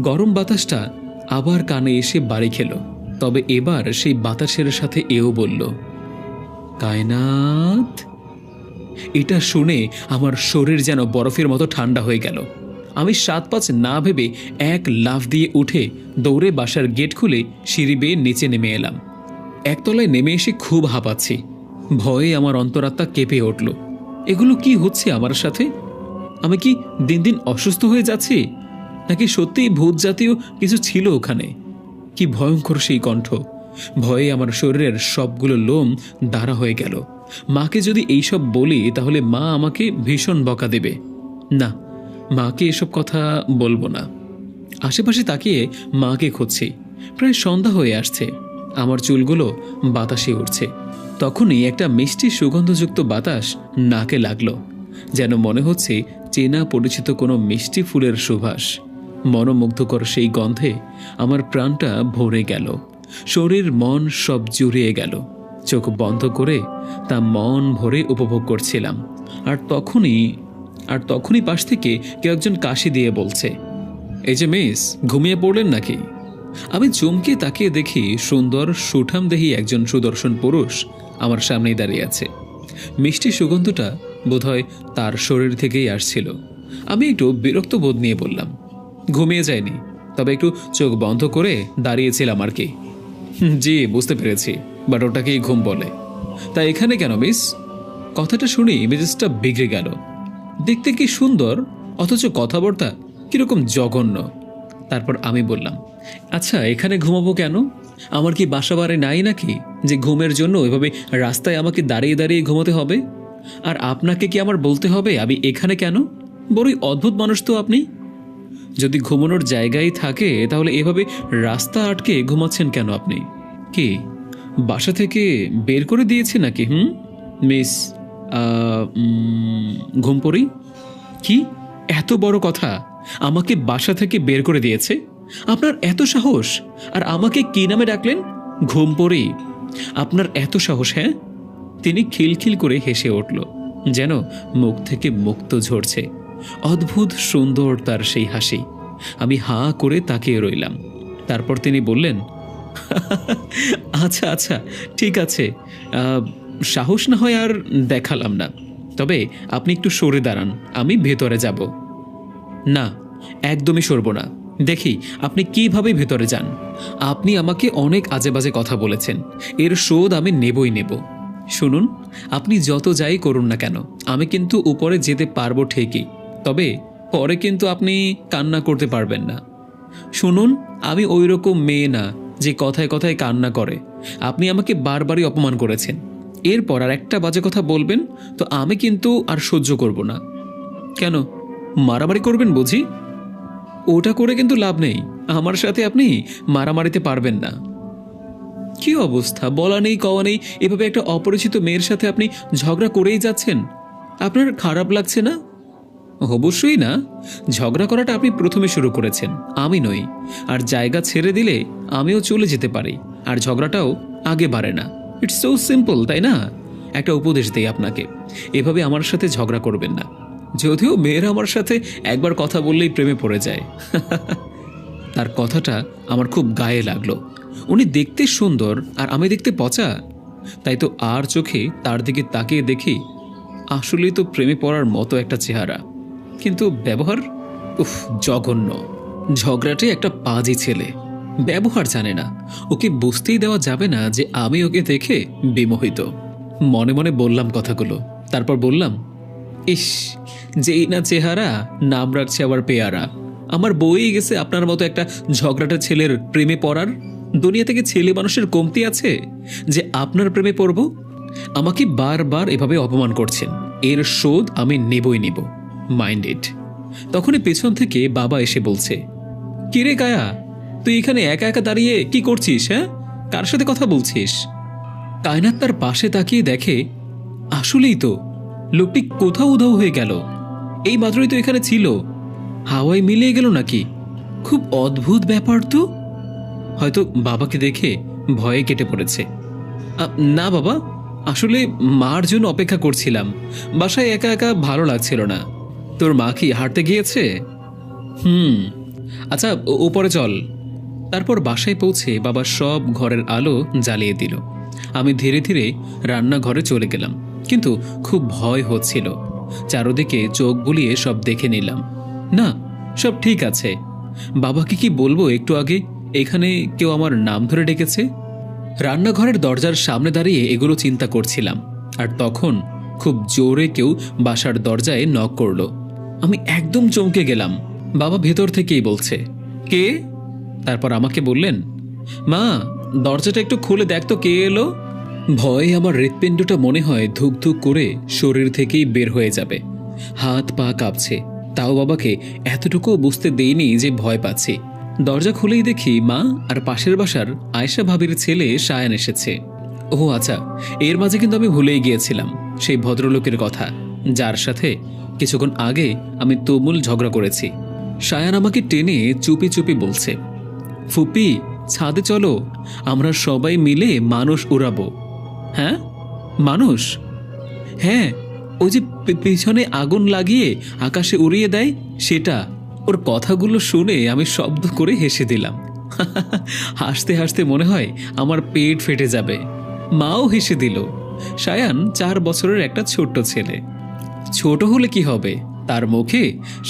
গরম বাতাসটা আবার কানে এসে বাড়ি খেল, তবে এবার সেই বাতাসের সাথে এও বলল, কায়নাত। এটা শুনে আমার শরীর যেন বরফের মতো ঠান্ডা হয়ে গেল। আমি 7-5 না ভেবে এক লাফ দিয়ে উঠে দৌড়ে বাসার গেট খুলে সিঁড়ি বেয়ে নিচে নেমে এলাম। একতলায় নেমে এসে খুব হাঁপাচ্ছি, ভয়ে আমার অন্তরাত্মা কেঁপে উঠল। এগুলো কি হচ্ছে আমার সাথে? আমি কি দিন দিন অসুস্থ হয়ে যাচ্ছি, নাকি সত্যিই ভূত জাতীয় কিছু ছিল ওখানে? কি ভয়ঙ্কর সেই কণ্ঠ! ভয়ে আমার শরীরের সবগুলো লোম দাঁড়া হয়ে গেল। মাকে যদি এইসব বলি তাহলে মা আমাকে ভীষণ বকা দেবে। না, মাকে এসব কথা বলবো না। আশেপাশে তাকিয়ে মাকে খুঁজছি। প্রায় সন্ধ্যা হয়ে আসছে, আমার চুলগুলো বাতাসে উঠছে। তখনই একটা মিষ্টি সুগন্ধযুক্ত বাতাস নাকে লাগলো, যেন মনে হচ্ছে চেনা পরিচিত কোনো মিষ্টি ফুলের সুবাস। মনোমুগ্ধকর সেই গন্ধে আমার প্রাণটা ভরে গেল, শরীর মন সব জুড়িয়ে গেল। চোখ বন্ধ করে তা মন ভরে উপভোগ করছিলাম। আর তখনই পাশ থেকে কেউ একজন কাশি দিয়ে বলছে, এই যে মিস, ঘুমিয়ে পড়লেন নাকি? আমি চমকে তাকিয়ে দেখি সুন্দর সুঠামদেহী একজন সুদর্শন পুরুষ আমার সামনেই দাঁড়িয়ে আছে। মিষ্টি সুগন্ধটা বোধহয় তার শরীর থেকেই আসছিল। আমি একটু বিরক্ত বোধ নিয়ে বললাম, ঘুমিয়ে যায়নি, তবে একটু চোখ বন্ধ করে দাঁড়িয়েছিলাম আর কি। জি, বুঝতে পেরেছি, বাট ওটাকেই ঘুম বলে। তা এখানে কেন মিস? কথাটা শুনি মেজাজটা বিগড়ে গেল। দেখতে কি সুন্দর, অথচ কথাবার্তা কিরকম জঘন্য। তারপর আমি বললাম, আচ্ছা এখানে ঘুমাবো কেন? আমার কি বাসা বাড়ি নাই নাকি যে ঘুমের জন্য এভাবে রাস্তায় আমাকে দাঁড়িয়ে দাঁড়িয়ে ঘুমাতে হবে? আর আপনাকে কি আমার বলতে হবে আমি এখানে কেন? বড়ই অদ্ভুত মানুষ তো আপনি। যদি ঘুমানোর জায়গায় থাকে তাহলে এভাবে রাস্তা আটকে ঘুমাচ্ছেন কেন আপনি? কি বাসা থেকে বের করে দিয়েছে নাকি? মিস ঘুমপড়ি? কি এত বড় কথা? আমাকে বাসা থেকে বের করে দিয়েছে? আপনার এত সাহস! আর আমাকে কি নামে ডাকলেন? ঘুমপড়ি? আপনার এত সাহস? হ্যাঁ? তিনি খিলখিল করে হেসে উঠল, যেন মুখ থেকে মুক্ত ঝরছে। অদ্ভুত সুন্দর তার সেই হাসি। আমি হাঁ করে তাকিয়ে রইলাম। তারপর তিনি বললেন, আচ্ছা আচ্ছা ঠিক আছে, সাহস না হয় আর দেখালাম না, তবে আপনি একটু সরে দাঁড়ান, আমি ভেতরে যাব। না, একদমই সরব না। দেখি আপনি কিভাবে ভেতরে যান। আপনি আমাকে অনেক আজে বাজে কথা বলেছেন, এর শোধ আমি নেবই নেব। শুনুন, আপনি যত যাই করুন না কেন, আমি কিন্তু উপরে যেতে পারবো ঠিকই, তবে পরে কিন্তু আপনি কান্না করতে পারবেন না। শুনুন, আমি ওই রকম মেয়ে না যে কথায় কথায় কান্না করে। আপনি আমাকে বারবারই অপমান করেছেন, এরপর আর একটা বাজে কথা বলবেন তো আমি কিন্তু আর সহ্য করব না। কেন, মারামারি করবেন বুঝি? ওটা করে কিন্তু লাভ নেই, আমার সাথে আপনি মারামারিতে পারবেন না। কি অবস্থা, বলা নেই কওয়া নেই, এভাবে একটা অপরিচিত মেয়ের সাথে আপনি ঝগড়া করেই যাচ্ছেন। আপনার খারাপ লাগছে না? অবশ্যই না, ঝগড়া করাটা আপনি প্রথমে শুরু করেছেন, আমি নই। আর জায়গা ছেড়ে দিলে আমিও চলে যেতে পারি, আর ঝগড়াটাও আগে বাড়ে না। ইটস সো সিম্পল, তাই না? একটা উপদেশ দেই আপনাকে, এভাবে আমার সাথে ঝগড়া করবেন না। যদিও মেয়েরা আমার সাথে একবার কথা বললেই প্রেমে পড়ে যায়। তার কথাটা আমার খুব গায়ে লাগলো। উনি দেখতে সুন্দর আর আমি দেখতে পচা, তাই তো আর চোখে তার দিকে তাকিয়ে দেখি আসলেই তো প্রেমে পড়ার মতো একটা চেহারা, কিন্তু ব্যবহার জঘন্য। ঝগড়াটে একটা পাজি ছেলে, ব্যবহার জানে না। ওকে বুঝতেই দেওয়া যাবে না যে আমি ওকে দেখে বিমোহিত। মনে মনে বললাম কথাগুলো, তারপর বললাম, ইস, যেই না চেহারা, নাম রাখছে আবার পেয়ারা। আমার বই গেছে আপনার মতো একটা ঝগড়াটা ছেলের প্রেমে পড়ার। দুনিয়া থেকে ছেলে মানুষের কমতি আছে যে আপনার প্রেমে পড়ব? আমাকে বারবার এভাবে অপমান করছেন, এর শোধ আমি নেবই নেব, মাইন্ড ইট। তখনই পেছন থেকে বাবা এসে বলছে, কিরে কায়া, তুই এখানে একা একা দাঁড়িয়ে কি করছিস? হ্যাঁ, কার সাথে কথা বলছিস? কায়নাত তার পাশে তাকিয়ে দেখে আসলেই তো, লোকটি কোথাও উধাও হয়ে গেল। এই মাত্রই তো এখানে ছিল, হাওয়ায় মিলিয়ে গেল নাকি? খুব অদ্ভুত ব্যাপার তো। হয়তো বাবাকে দেখে ভয়ে কেটে পড়েছে। না বাবা, আসলে মার জন্য অপেক্ষা করছিলাম, বাসায় একা একা ভালো লাগছিল না। তোর মা কি হাঁটতে গিয়েছে? আচ্ছা, ওপরে চল। তারপর বাসায় পৌঁছে বাবা সব ঘরের আলো জ্বালিয়ে দিল। আমি ধীরে ধীরে রান্নাঘরে চলে গেলাম, কিন্তু খুব ভয় হচ্ছিল। চারদিকে চোখ বুলিয়ে সব দেখে নিলাম, না, সব ঠিক আছে। বাবাকে কি বলবো একটু আগে এখানে কেউ আমার নাম ধরে ডেকেছে? রান্নাঘরের দরজার সামনে দাঁড়িয়ে এগুলো চিন্তা করছিলাম, আর তখন খুব জোরে কেউ বাসার দরজায় নক করলো। আমি একদম চমকে গেলাম। বাবা ভেতর থেকেই বলছে, কে? তারপর আমাকে বললেন, মা, দরজাটা একটু খুলে দেখ তো কে এলো। ভয়ে আমার হৃৎপিণ্ডটা মনে হয় ধুক ধুক করে শরীর থেকেই বের হয়ে যাবে। হাত পা কাঁপছে, তাও বাবাকে এতটুকু বুঝতে দেইনি যে ভয় পাচ্ছি। দরজা খুলেই দেখি মা আর পাশের বাসার আয়েশা ভাবির ছেলে সায়ান এসেছে। ও আচ্ছা, এর মাঝে কিন্তু আমি ভুলেই গিয়েছিলাম সেই ভদ্রলোকের কথা, যার সাথে কিছুক্ষণ আগে আমি তুমুল ঝগড়া করেছি। সায়ান আমাকে টেনে চুপি চুপি বলছে, ফুপি, ছাদে চলো, আমরা সবাই মিলে মানুষ উড়াবো। হ্যাঁ, মানুষ? হ্যাঁ, ওই যে পিছনে আগুন লাগিয়ে আকাশে উড়িয়ে দেয় সেটা। ওর কথাগুলো শুনে আমি শব্দ করে হেসে দিলাম। হাসতে হাসতে মনে হয় আমার পেট ফেটে যাবে। মাও হেসে দিল। সায়ান 4 বছরের একটা ছোট্ট ছেলে। ছোট হলে কি হবে, তার মুখে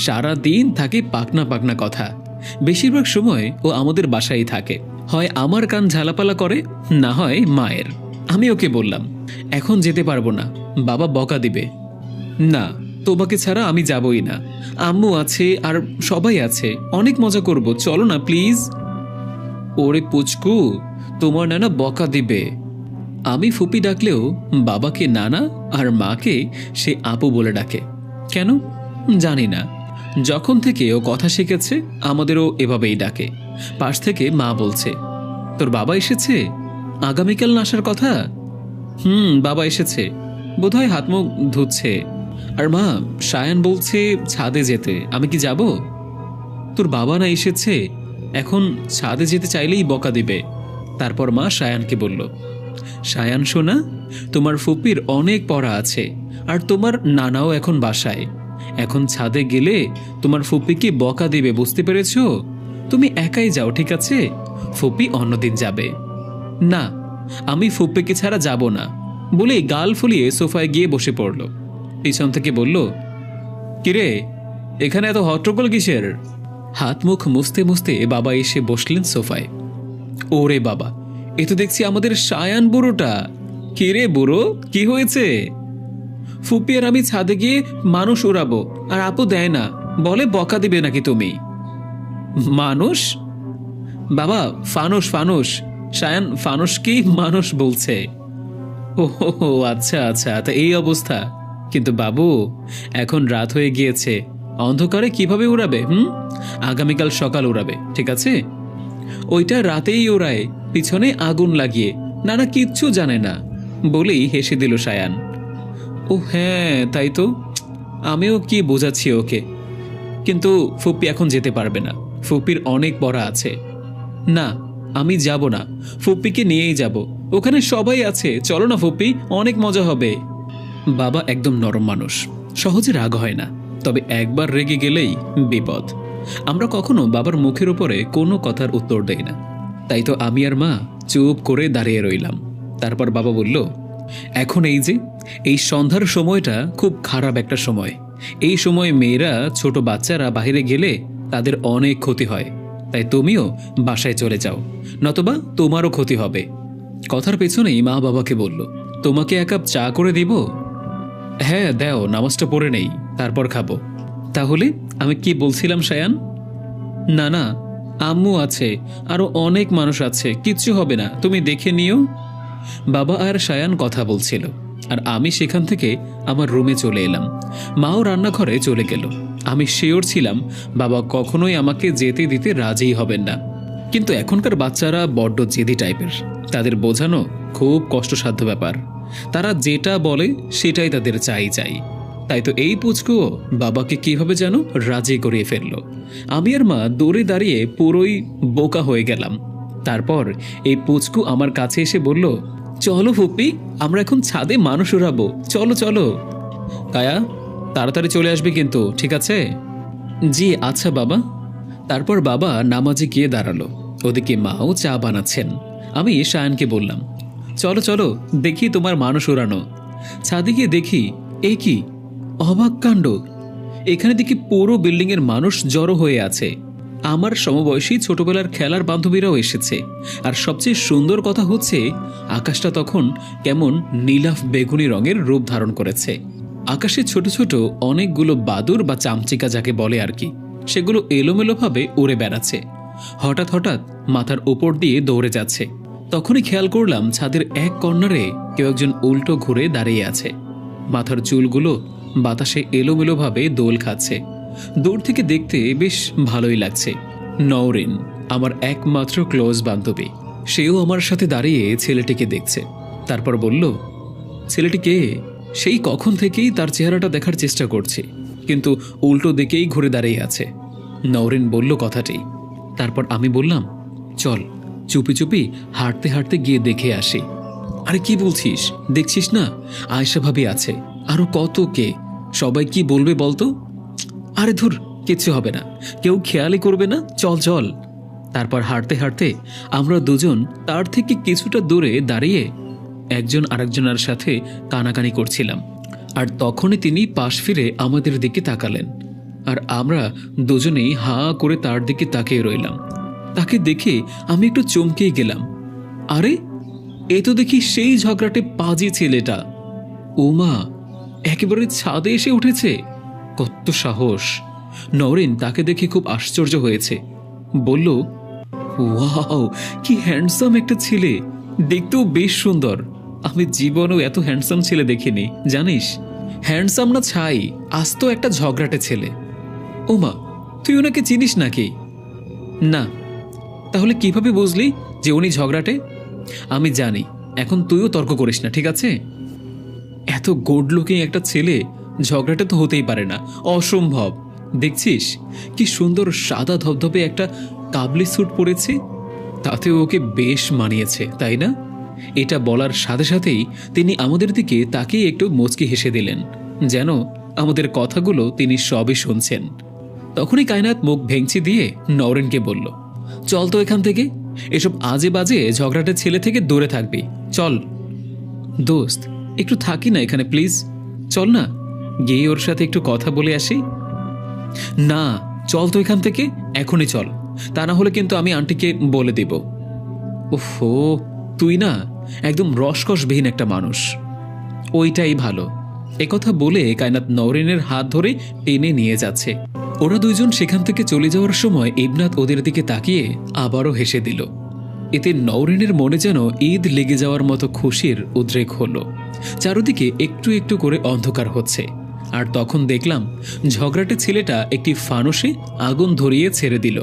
সারা দিন থাকে পাকনা পাকনা কথা। বেশিরভাগ সময় ও আমাদের বাসায় থাকে, হয় আমার কান ঝালাপালা করে, না হয় মায়ের। আমি ওকে বললাম, এখন যেতে পারবো না, বাবা বকা দিবে। না, তোমাকে ছাড়া আমি যাবই না, আম্মু আছে আর সবাই আছে, অনেক মজা করব, চলো না প্লিজ। ওরে পুচকু, তোমার নানা বকা দিবে। আমি ফুপি ডাকলেও বাবাকে নানা আর মাকে সে আপু বলে ডাকে। কেন জানি না, যখন থেকে ও কথা শিখেছে আমাদেরও এভাবেই ডাকে। পাশ থেকে মা বলছে, তোর বাবা এসেছে, আগামীকাল না আসার কথা। বাবা এসেছে, বোধহয় হাত মুখ ধুচ্ছে। আর মা, সায়ান বলছে ছাদে যেতে, আমি কি যাব? তোর বাবা না এসেছে, এখন ছাদে যেতে চাইলেই বকা দিবে। তারপর মা সায়ানকে বলল, সায়ান সোনা, তোমার ফুপির অনেক পড়া আছে, আর তোমার নানাও এখন বাসায়। এখন ছাদে গেলে তোমার ফুপিকে বকা দিবে, বুঝতে পেরেছ? তুমি একাই যাও, ঠিক আছে? ফুপি অন্যদিন যাবে। না, আমি ফুপিকে ছাড়া যাব না বলে গাল ফুলিয়ে সোফায় গিয়ে বসে পড়ল। পিছন থেকে বলল, কিরে, এখানে এত হট্টগোল কিসের? হাত মুখ মুছতে মুছতে বাবা এসে বসলেন সোফায়। ওরে বাবা, এ তো দেখছি আমাদের সায়ান বুড়োটা। কিরে বুড়ো, কি হয়েছে? ফুপি আর আমি ছাদে গিয়ে মানুষ উড়াবো, আর আপু দেয় না, বলে বকা দিবে নাকি তুমি। মানুষ? বাবা, ফানুস ফানুস, সায়ান ফানুসকেই মানুষ বলছে। ও আচ্ছা আচ্ছা, তা এই অবস্থা। কিন্তু বাবু, এখন রাত হয়ে গিয়েছে, অন্ধকারে কিভাবে উড়াবে? আগামীকাল সকাল উড়াবে, ঠিক আছে? ওইটা রাতেই ওড়ায়, পিছনে আগুন লাগিয়ে, নানা কিচ্ছু জানে না বলেই হেসে দিল সায়ান। ও হ্যাঁ, তাই তো, আমিও কি বোঝাচ্ছি ওকে। কিন্তু ফুপি এখন যেতে পারবে না, ফুপির অনেক পড়া আছে। না, আমি যাব না, ফুপিকে নিয়েই যাব, ওখানে সবাই আছে, চলো না ফুপি, অনেক মজা হবে। বাবা একদম নরম মানুষ, সহজে রাগ হয় না, তবে একবার রেগে গেলেই বিপদ। আমরা কখনো বাবার মুখের উপরে কোনো কথার উত্তর দেই না। তাই তো আমি আর মা চুপ করে দাঁড়িয়ে রইলাম। তারপর বাবা বলল, এখন এই সন্ধ্যার সময়টা খুব খারাপ একটা সময়। এই সময় মেয়েরা, ছোট বাচ্চারা বাইরে গেলে তাদের অনেক ক্ষতি হয়, তাই তুমিও বাসায় চলে যাও, নতবা তোমারও ক্ষতি হবে। কথার পেছনেই মা বাবাকে বলল, তোমাকে 1 কাপ চা করে দিব? হ্যাঁ দাও, নামাজটা পড়ে নেই, তারপর খাবো। তাহলে আমি কি বলছিলাম সায়ান? না না, আম্মু আছে, আরো অনেক মানুষ আছে, কিচ্ছু হবে না, তুমি দেখে নিও। বাবা আর সায়ান কথা বলছিল, আর আমি সেখান থেকে আমার রুমে চলে এলাম। মাও রান্নাঘরে চলে গেল। আমি শিওর ছিলাম বাবা কখনোই আমাকে যেতে দিতে রাজি হবেন না, কিন্তু এখনকার বাচ্চারা বড্ড জেদি টাইপের, তাদের বোঝানো খুব কষ্টসাধ্য ব্যাপার। তারা যেটা বলে সেটাই তাদের চাই। তাই তো এই পুচকুও বাবাকে কিভাবে যেন রাজি করিয়ে ফেললো। আমি আর মা দৌড়ে দাঁড়িয়ে পুরোই বোকা হয়ে গেলাম। তারপর এই পুচকু আমার কাছে এসে বলল, চলো ফুপ্পি, আমরা এখন ছাদে মানুষ উড়াবো, চলো চলো। কায়া, তাড়াতাড়ি চলে আসবে কিন্তু, ঠিক আছে? জি আচ্ছা বাবা। তারপর বাবা নামাজে গিয়ে দাঁড়ালো, ওদিকে মাও চা বানাচ্ছেন। আমি শায়ানকে বললাম, চলো চলো দেখি তোমার মানুষ উড়ানো। ছাদে গিয়ে দেখি, এ কি অবাক কাণ্ড! এখানে দেখি পুরো বিল্ডিংয়ের মানুষ জড়ো হয়ে আছে। আমার সমবয়সী ছোটবেলার খেলার বান্ধবীরাও এসেছে। আর সবচেয়ে সুন্দর কথা হচ্ছে, আকাশটা তখন কেমন নীলাভ বেগুনি রঙের রূপ ধারণ করেছে। আকাশে ছোট ছোট অনেকগুলো বাদুর বা চামচিকা যাকে বলে আর কি, সেগুলো এলোমেলোভাবে উড়ে বেড়াচ্ছে। হঠাৎ হঠাৎ মাথার উপর দিয়ে দৌড়ে যাচ্ছে। তখনই খেয়াল করলাম ছাদের এক কর্নারে কেউ একজন উল্টো ঘুরে দাঁড়িয়ে আছে। মাথার চুলগুলো বাতাসে এলোমেলোভাবে দোল খাচ্ছে। দূর থেকে দেখতে বেশ ভালোই লাগছে। নওরিন, আমার একমাত্র ক্লোজ বান্ধবী, সেও আমার সাথে দাঁড়িয়ে ছেলেটিকে দেখছে। তারপর বলল, ছেলেটি কে? সেই কখন থেকেই তার চেহারাটা দেখার চেষ্টা করছি, কিন্তু উল্টো দিকেই ঘুরে দাঁড়িয়ে আছে। নওরিন বলল কথাটি। তারপর আমি বললাম, চল চুপি চুপি হাঁটতে হাঁটতে গিয়ে দেখে আসি। আরে কি বলছিস? দেখছিস না আয়েশা ভাবি আছে, আরো কত কে, সবাই কি বলবে বলতো? আরে ধুর, কিচ্ছু হবে না, কেউ খেয়ালই করবে না, চল চল। তারপর হাঁটতে হাঁটতে আমরা দুজন তার থেকে কিছুটা দূরে দাঁড়িয়ে একজন আরেকজনের সাথে কানাকানি করছিলাম। আর তখনই তিনি পাশ ফিরে আমাদের দিকে তাকালেন, আর আমরা দুজনেই হাঁ করে তার দিকে তাকিয়ে রইলাম। তাকে দেখে আমি একটু চমকেই গেলাম। আরে এ তো দেখি সেই ঝগড়াটে পাজি ছেলেটা। ওমা, একেবারে ছাদে এসে উঠেছে, কত সাহস! নওরিন তাকে দেখে খুব আশ্চর্য হয়েছে, বলল, ওয়াও, কি হ্যান্ডসাম একটা ছেলে, দেখতেও বেশ সুন্দর। আমি জীবনেও এত হ্যান্ডসাম ছেলে দেখিনি, জানিস? হ্যান্ডসাম না ছাই, আস্ত একটা ঝগড়াটে ছেলে। ওমা, তুই ওনাকে চিনিস নাকি? না। তাহলে কিভাবে বুঝলি যে উনি ঝগড়াটে? আমি জানি, এখন তুইও তর্ক করিস না, ঠিক আছে? এত গুড লুকিং একটা ছেলে ঝগড়াটে তো হতেই পারে না, অসম্ভব। দেখছিস কি সুন্দর সাদা ধবধবে একটা কাবলি স্যুট পরেছে, তাতে ওকে বেশ মানিয়েছে, তাই না? এটা বলার সাথে সাথেই তিনি আমাদের দিকে তাকিয়ে একটু মুচকি হেসে দিলেন, যেন আমাদের কথাগুলো তিনি সবই শুনছেন। তখনই কায়নাত মুখ ভেঙচি দিয়ে নওরিনকে বলল, চল তো এখান থেকে, এসব আজে বাজে ঝগড়াটে ছেলে থেকে দূরে থাকবি, চল। দোস্ত, একটু থাকি না এখানে প্লিজ, চল না, গিয়ে ওর সাথে একটু কথা বলে আসি। না, চল তো এখান থেকে, এখনই চল, তা না হলে কিন্তু আমি আন্টিকে বলে দেব। ওহো, তুই না একদম রসকসবিহীন একটা মানুষ। ওইটাই ভালো। একথা বলে কায়নাত নওরিনের হাত ধরে টেনে নিয়ে যাচ্ছে। ওরা দুইজন সেখান থেকে চলে যাওয়ার সময় ইবনাত ওদের দিকে তাকিয়ে আবারও হেসে দিল। এতে নওরিনের মনে যেন ঈদ লেগে যাওয়ার মতো খুশির উদ্রেক হলো। চারদিকে একটু একটু করে অন্ধকার হচ্ছে, আর তখন দেখলাম ঝগড়াটে ছেলেটা একটি ফানুসে আগুন ধরিয়ে ছেড়ে দিল।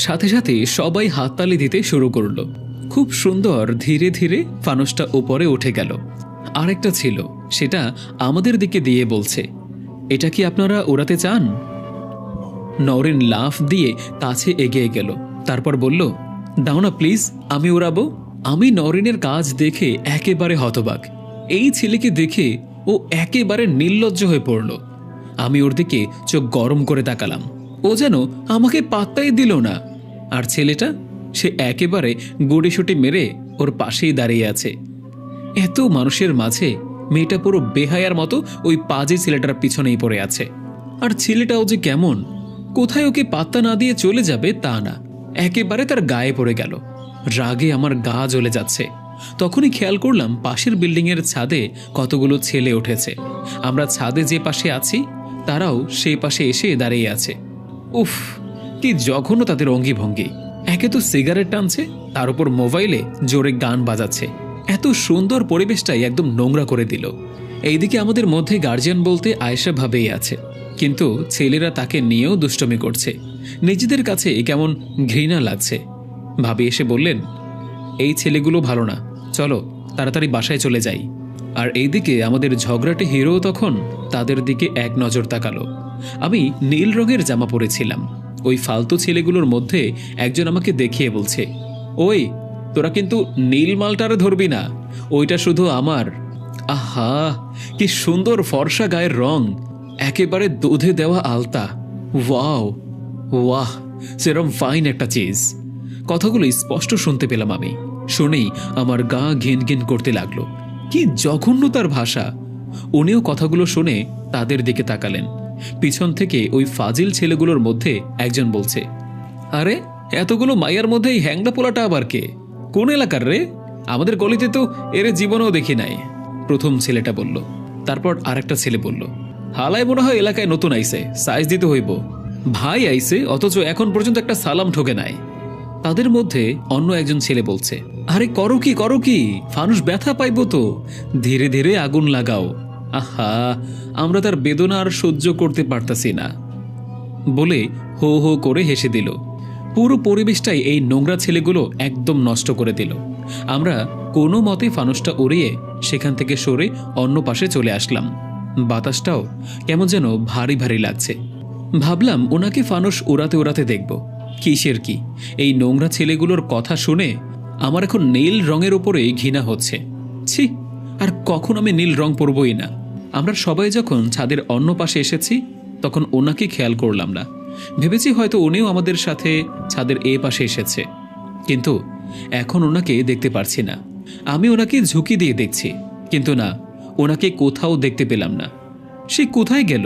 সাথে সাথে সবাই হাততালি দিতে শুরু করলো। খুব সুন্দর ধীরে ধীরে ফানুসটা উপরে উঠে গেল। আরেকটা ছিল, সেটা আমাদের দিকে দিয়ে বলছে, এটা কি আপনারা উড়াতে চান? নওরিন লাফ দিয়ে কাছে এগিয়ে গেল, তারপর বলল, দাও না প্লিজ, আমি উড়াবো। আমি নওরিনের কাজ দেখে একেবারে হতবাক। এই ছেলেকে দেখে ও একেবারে নির্লজ্জ হয়ে পড়ল। আমি ওর দিকে চোখ গরম করে তাকালাম, ও যেন আমাকে পাত্তাই দিল না। আর ছেলেটা, সে একেবারে গুড়িসুটি মেরে ওর পাশেই দাঁড়িয়ে আছে। এত মানুষের মাঝে মেয়েটা পুরো বেহায়ার মতো ওই পাজি ছেলেটার পিছনেই পড়ে আছে। আর ছেলেটাও যে কেমন, কোথায় ওকে পাত্তা না দিয়ে চলে যাবে তা না, একেবারে তার গায়ে পড়ে গেল। রাগে আমার গা জ্বলে যাচ্ছে। তখনই খেয়াল করলাম পাশের বিল্ডিংয়ের ছাদে কতগুলো ছেলে উঠেছে। আমরা ছাদে যে পাশে আছি তারাও সেই পাশে এসে দাঁড়িয়ে আছে। উফ, কি জঘন্য তাদের অঙ্গি ভঙ্গি! একে তো সিগারেট টানছে, তার উপর মোবাইলে জোরে গান বাজাচ্ছে। এত সুন্দর পরিবেশটাই একদম নোংরা করে দিল। এইদিকে আমাদের মধ্যে গার্জিয়ান বলতে আয়েশা ভাবেই আছে, কিন্তু ছেলেরা তাকে নিয়েও দুষ্টমি করছে। নিজেদের কাছে কেমন ঘৃণা লাগছে। ভাবি এসে বললেন, এই ছেলেগুলো ভালো না, চলো তাড়াতাড়ি বাসায় চলে যাই। আর এইদিকে আমাদের ঝগড়াটে হিরো তখন তাদের দিকে এক নজর তাকালো। আমি নীল রঙের জামা পরেছিলাম। ওই ফালতু ছেলেগুলোর মধ্যে একজন আমাকে দেখিয়ে বলছে, ওই তোরা কিন্তু নীল মালটারে ধরবি না, ওইটা শুধু আমার। আহা, কি সুন্দর ফর্সা গায়ের রং, একেবারে দুধে দেওয়া আলতা। ওয়াও, ওয়াহ, সেরম ফাইন একটা চিজ। কথাগুলো স্পষ্ট শুনতে পেলাম আমি। শুনেই আমার গা ঘিন ঘিন করতে লাগলো। কি জঘন্য তার ভাষা। উনিও কথাগুলো শুনে তাদের দিকে তাকালেন। পিছন থেকে ওই ফাজিল ছেলেগুলোর মধ্যে একজন বলছে, আরে এতগুলো মাইয়ার মধ্যে এই হ্যাংডা পোলাটা আবার কে? কোন এলাকার রে? আমাদের গলিতে তো এর জীবনেও দেখি নাই। প্রথম ছেলেটা বলল। তারপর আরেকটা ছেলে বলল, হালায় মনে হয় এলাকায় নতুন আইছে, সাইজ দিতে হইব। ভাই আইছে, অথচ এখন পর্যন্ত একটা সালাম ঠোকে নাই। তাদের মধ্যে অন্য একজন ছেলে বলছে, আরে করো কি, ফানুস ব্যথা পাইব তো, ধীরে ধীরে আগুন লাগাও। আহা, আমরা তার বেদনা আর সহ্য করতে পারতাছি না, বলে হো হো করে হেসে দিল। পুরো পরিবেশটাই এই নোংরা ছেলেগুলো একদম নষ্ট করে দিল। আমরা কোনো মতে ফানুসটা উড়িয়ে সেখান থেকে সরে অন্য পাশে চলে আসলাম। বাতাসটাও কেমন যেন ভারী ভারী লাগছে। ভাবলাম ওনাকে ফানুস উড়াতে উড়াতে দেখব। কিসের কি, এই নোংরা ছেলেগুলোর কথা শুনে আমার এখন নীল রঙের উপরে ঘৃণা হচ্ছে। ছি, আর কখন আমি নীল রং পরবই না। আমরা সবাই যখন ছাদের অন্য পাশে এসেছি তখন ওনাকে খেয়াল করলাম না। ভেবেছি হয়তো উনিও আমাদের সাথে ছাদের এ পাশে এসেছে, কিন্তু এখন ওনাকে দেখতে পারছি না। আমি ওনাকে ঝুঁকি দিয়ে দেখছি, কিন্তু না, ওনাকে কোথাও দেখতে পেলাম না। সে কোথায় গেল?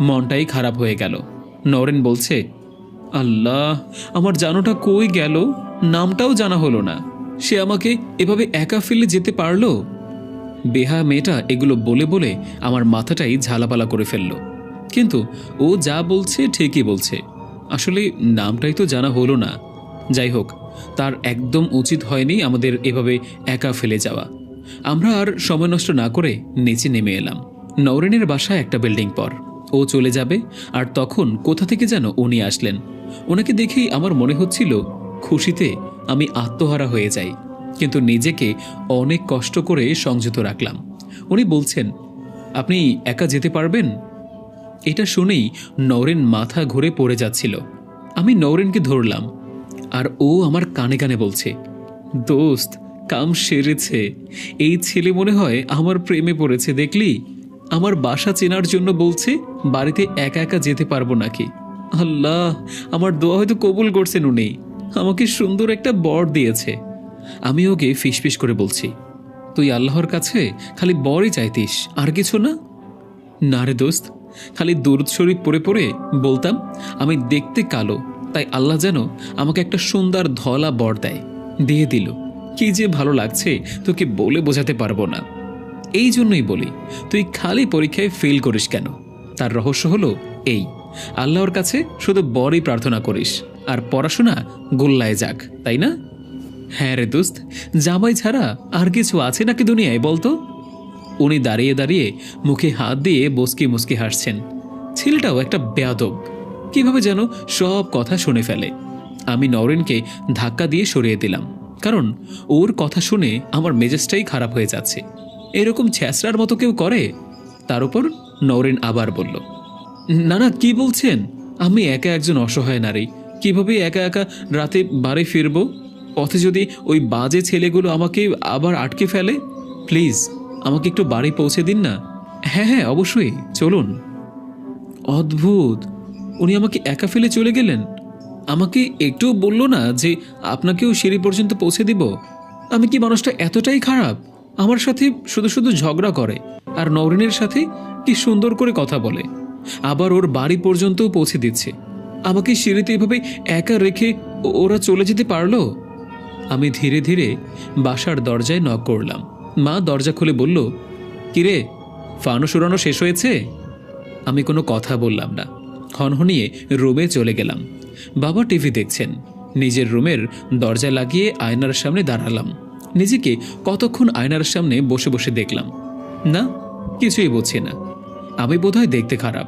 মনটাই খারাপ হয়ে গেল। নরেন বলছে, আল্লাহ, আমার জানোটা কই গেল? নামটাও জানা হলো না। সে আমাকে এভাবে একা ফেলে যেতে পারলো? বেহা মেয়েটা এগুলো বলে বলে আমার মাথাটাই ঝালাপালা করে ফেলল। কিন্তু ও যা বলছে ঠিকই বলছে, আসলে নামটাই তো জানা হলো না। যাই হোক, তার একদম উচিত হয়নি আমাদের এভাবে একা ফেলে যাওয়া। আমরা আর সময় নষ্ট না করে নিচে নেমে এলাম। নওরেনের বাসায় একটা বিল্ডিং পর ও চলে যাবে, আর তখন কোথা থেকে যেন উনি আসলেন। ওনাকে দেখেই আমার মনে হচ্ছিল খুশিতে আমি আত্মহারা হয়ে যাই, কিন্তু নিজেকে অনেক কষ্ট করে সংযত রাখলাম। উনি বলছেন, আপনি একা যেতে পারবেন? এটা শুনেই নওরেন মাথা ঘুরে পড়ে যাচ্ছিল। আমি নওরেনকে ধরলাম, আর ও আমার কানে কানে বলছে, দোস্ত, কাম সেরেছে। এই ছেলে মনে হয় আমার প্রেমে পড়েছে, দেখলি? আমার বাসা চেনার জন্য বলছে বাড়িতে একা একা যেতে পারবো নাকি। আল্লাহ, আমার দোয়া হয়তো কবুল করছেন উনি, আমাকে সুন্দর একটা বর দিয়েছে। আমি ওকে ফিসফিস করে বলছি, তুই আল্লাহর কাছে খালি বরই চাইতিস, আর কিছু না? না রে দোস্ত, খালি দুরূদ শরীফ পড়ে পড়ে বলতাম আমি দেখতে কালো, তাই আল্লাহ যেন আমাকে একটা সুন্দর ধলা বর দেয়। দিয়ে দিল। কি যে ভালো লাগছে তোকে বলে বোঝাতে পারবো না। এই জন্যই বলি, তুই খালি পরীক্ষায় ফেল করিস কেন? তার রহস্য হলো এই, আল্লাহর কাছে শুধু বরই প্রার্থনা করিস, আর পড়াশোনা গোল্লায় যাক, তাই না? হ্যাঁ রে দোস্ত, জামাই ছাড়া আর কিছু আছে নাকি দুনিয়ায় বলতো? উনি দাঁড়িয়ে দাঁড়িয়ে মুখে হাত দিয়ে বসকি মুসকি হাসছেন। ছেলেটাও একটা বেয়াদব, কিভাবে যেন সব কথা শুনে ফেলে। আমি নওরেনকে ধাক্কা দিয়ে সরিয়ে দিলাম, কারণ ওর কথা শুনে আমার মেজাজটাই খারাপ হয়ে যাচ্ছে। এরকম ছ্যাঁচড়ার মতো কেউ করে? তার উপর নওরেন আবার বলল, না না, কি বলছেন? আমি একা একজন অসহায় নারী, কিভাবে একা একা রাতে বাড়ি ফিরবো? পথে যদি ওই বাজে ছেলেগুলো আমাকে আবার আটকে ফেলে, প্লিজ আমাকে একটু বাড়ি পৌঁছে দিন না। হ্যাঁ হ্যাঁ, অবশ্যই, চলুন। অদ্ভুত, উনি আমাকে একা ফেলে চলে গেলেন। আমাকে একটু বলল না যে আপনাকেও সিঁড়ি পর্যন্ত পৌঁছে দিব? আমি কি মানুষটা এতটাই খারাপ? আমার সাথে শুধু শুধু ঝগড়া করে, আর নওরিনের সাথে কি সুন্দর করে কথা বলে, আবার ওর বাড়ি পর্যন্তও পৌঁছে দিচ্ছে। আমাকে সিঁড়িতে এভাবে একা রেখে ওরা চলে যেতে পারলো? আমি ধীরে ধীরে বাসার দরজায় নক করলাম। মা দরজা খুলে বলল, কিরে, ফানুস উড়ানো শেষ হয়েছে? আমি কোনো কথা বললাম না, হনহনিয়ে রুমে চলে গেলাম। বাবা টিভি দেখছেন। নিজের রুমের দরজা লাগিয়ে আয়নার সামনে দাঁড়ালাম। নিজেকে কতক্ষণ আয়নার সামনে বসে বসে দেখলাম, না কিছুই বুঝছি না। আমি বোধহয় দেখতে খারাপ,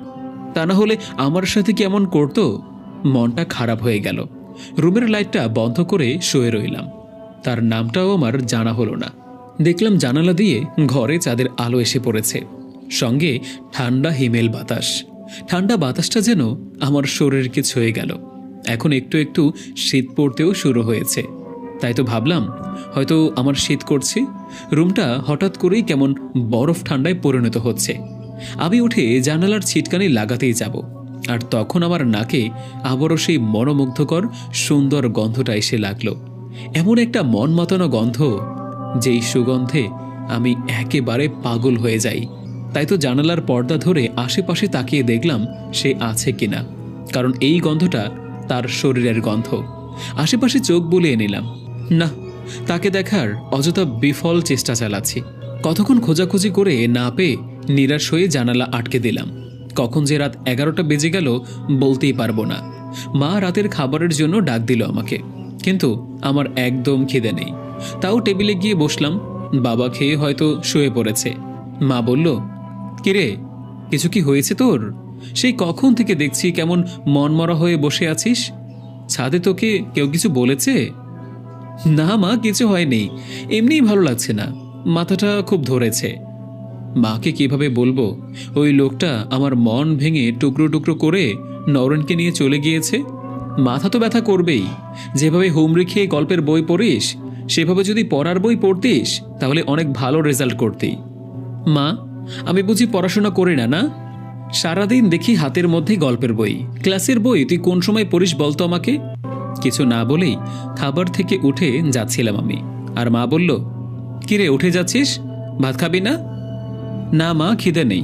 তা না হলে আমার সাথে কেমন করতো? মনটা খারাপ হয়ে গেল। রুমের লাইটটা বন্ধ করে শুয়ে রইলাম। তার নামটাও আমার জানা হলো না। দেখলাম জানালা দিয়ে ঘরে চাঁদের আলো এসে পড়েছে, সঙ্গে ঠান্ডা হিমেল বাতাস। ঠান্ডা বাতাসটা যেন আমার শরীরকে ছুঁয়ে গেল। এখন একটু একটু শীত পড়তেও শুরু হয়েছে। তাই তো ভাবলাম হয়তো আমার শীত করছে। রুমটা হঠাৎ করেই কেমন বরফ ঠান্ডায় পরিণত হচ্ছে। আমি উঠে জানালার ছিটকানি লাগাতেই যাব, আর তখন আমার নাকে আবারও সেই মনোমুগ্ধকর সুন্দর গন্ধটা এসে লাগলো। এমন একটা মন মাতানো গন্ধ, যেই সুগন্ধে আমি একেবারে পাগল হয়ে যাই। তাই তো জানালার পর্দা ধরে আশেপাশে তাকিয়ে দেখলাম সে আছে কিনা, কারণ এই গন্ধটা তার শরীরের গন্ধ। আশেপাশে চোখ বুলিয়ে নিলাম, না, তাকে দেখার অযথা বিফল চেষ্টা চালাচ্ছি। কতক্ষণ খোঁজাখুঁজি করে না পেয়ে নিরাশ হয়ে জানালা আটকে দিলাম। কখন যে রাত 11টা বেজে গেল বলতেই পারবো না। মা রাতের খাবারের জন্য ডাক দিল আমাকে, কিন্তু আমার একদম খিদে নেই। তাও টেবিলে গিয়ে বসলাম। বাবা খেয়ে হয়তো শুয়ে পড়েছে। মা বলল, কিরে, কিছু কি হয়েছে তোর? সেই কখন থেকে দেখছি কেমন মনমরা হয়ে বসে আছিস। ছাদে তোকে কেউ কিছু বলেছে? না মা, কিছু হয়নি, এমনিই ভালো লাগছে না, মাথাটা খুব ধরেছে। মাকে কিভাবে বলবো? ওই লোকটা আমার মন ভেঙে টুকরো টুকরো করে নরেনকে নিয়ে চলে গিয়েছে। মাথা তো ব্যথা করবেই। যেভাবে হুমড়ি খেয়ে গল্পের বই পড়িস, সেভাবে যদি পড়ার বই পড়তিস তাহলে অনেক ভালো রেজাল্ট করতি। মা, আমি বুঝি পড়াশোনা করি না? না, সারাদিন দেখি হাতের মধ্যে গল্পের বই, ক্লাসের বই। তুই কোন সময় পড়িস বলতো আমাকে? কিছু না বলেই খাবার থেকে উঠে যাচ্ছিলাম আমি, আর মা বলল, কিরে, উঠে যাচ্ছিস, ভাত খাবি না? না মা, খিদে নেই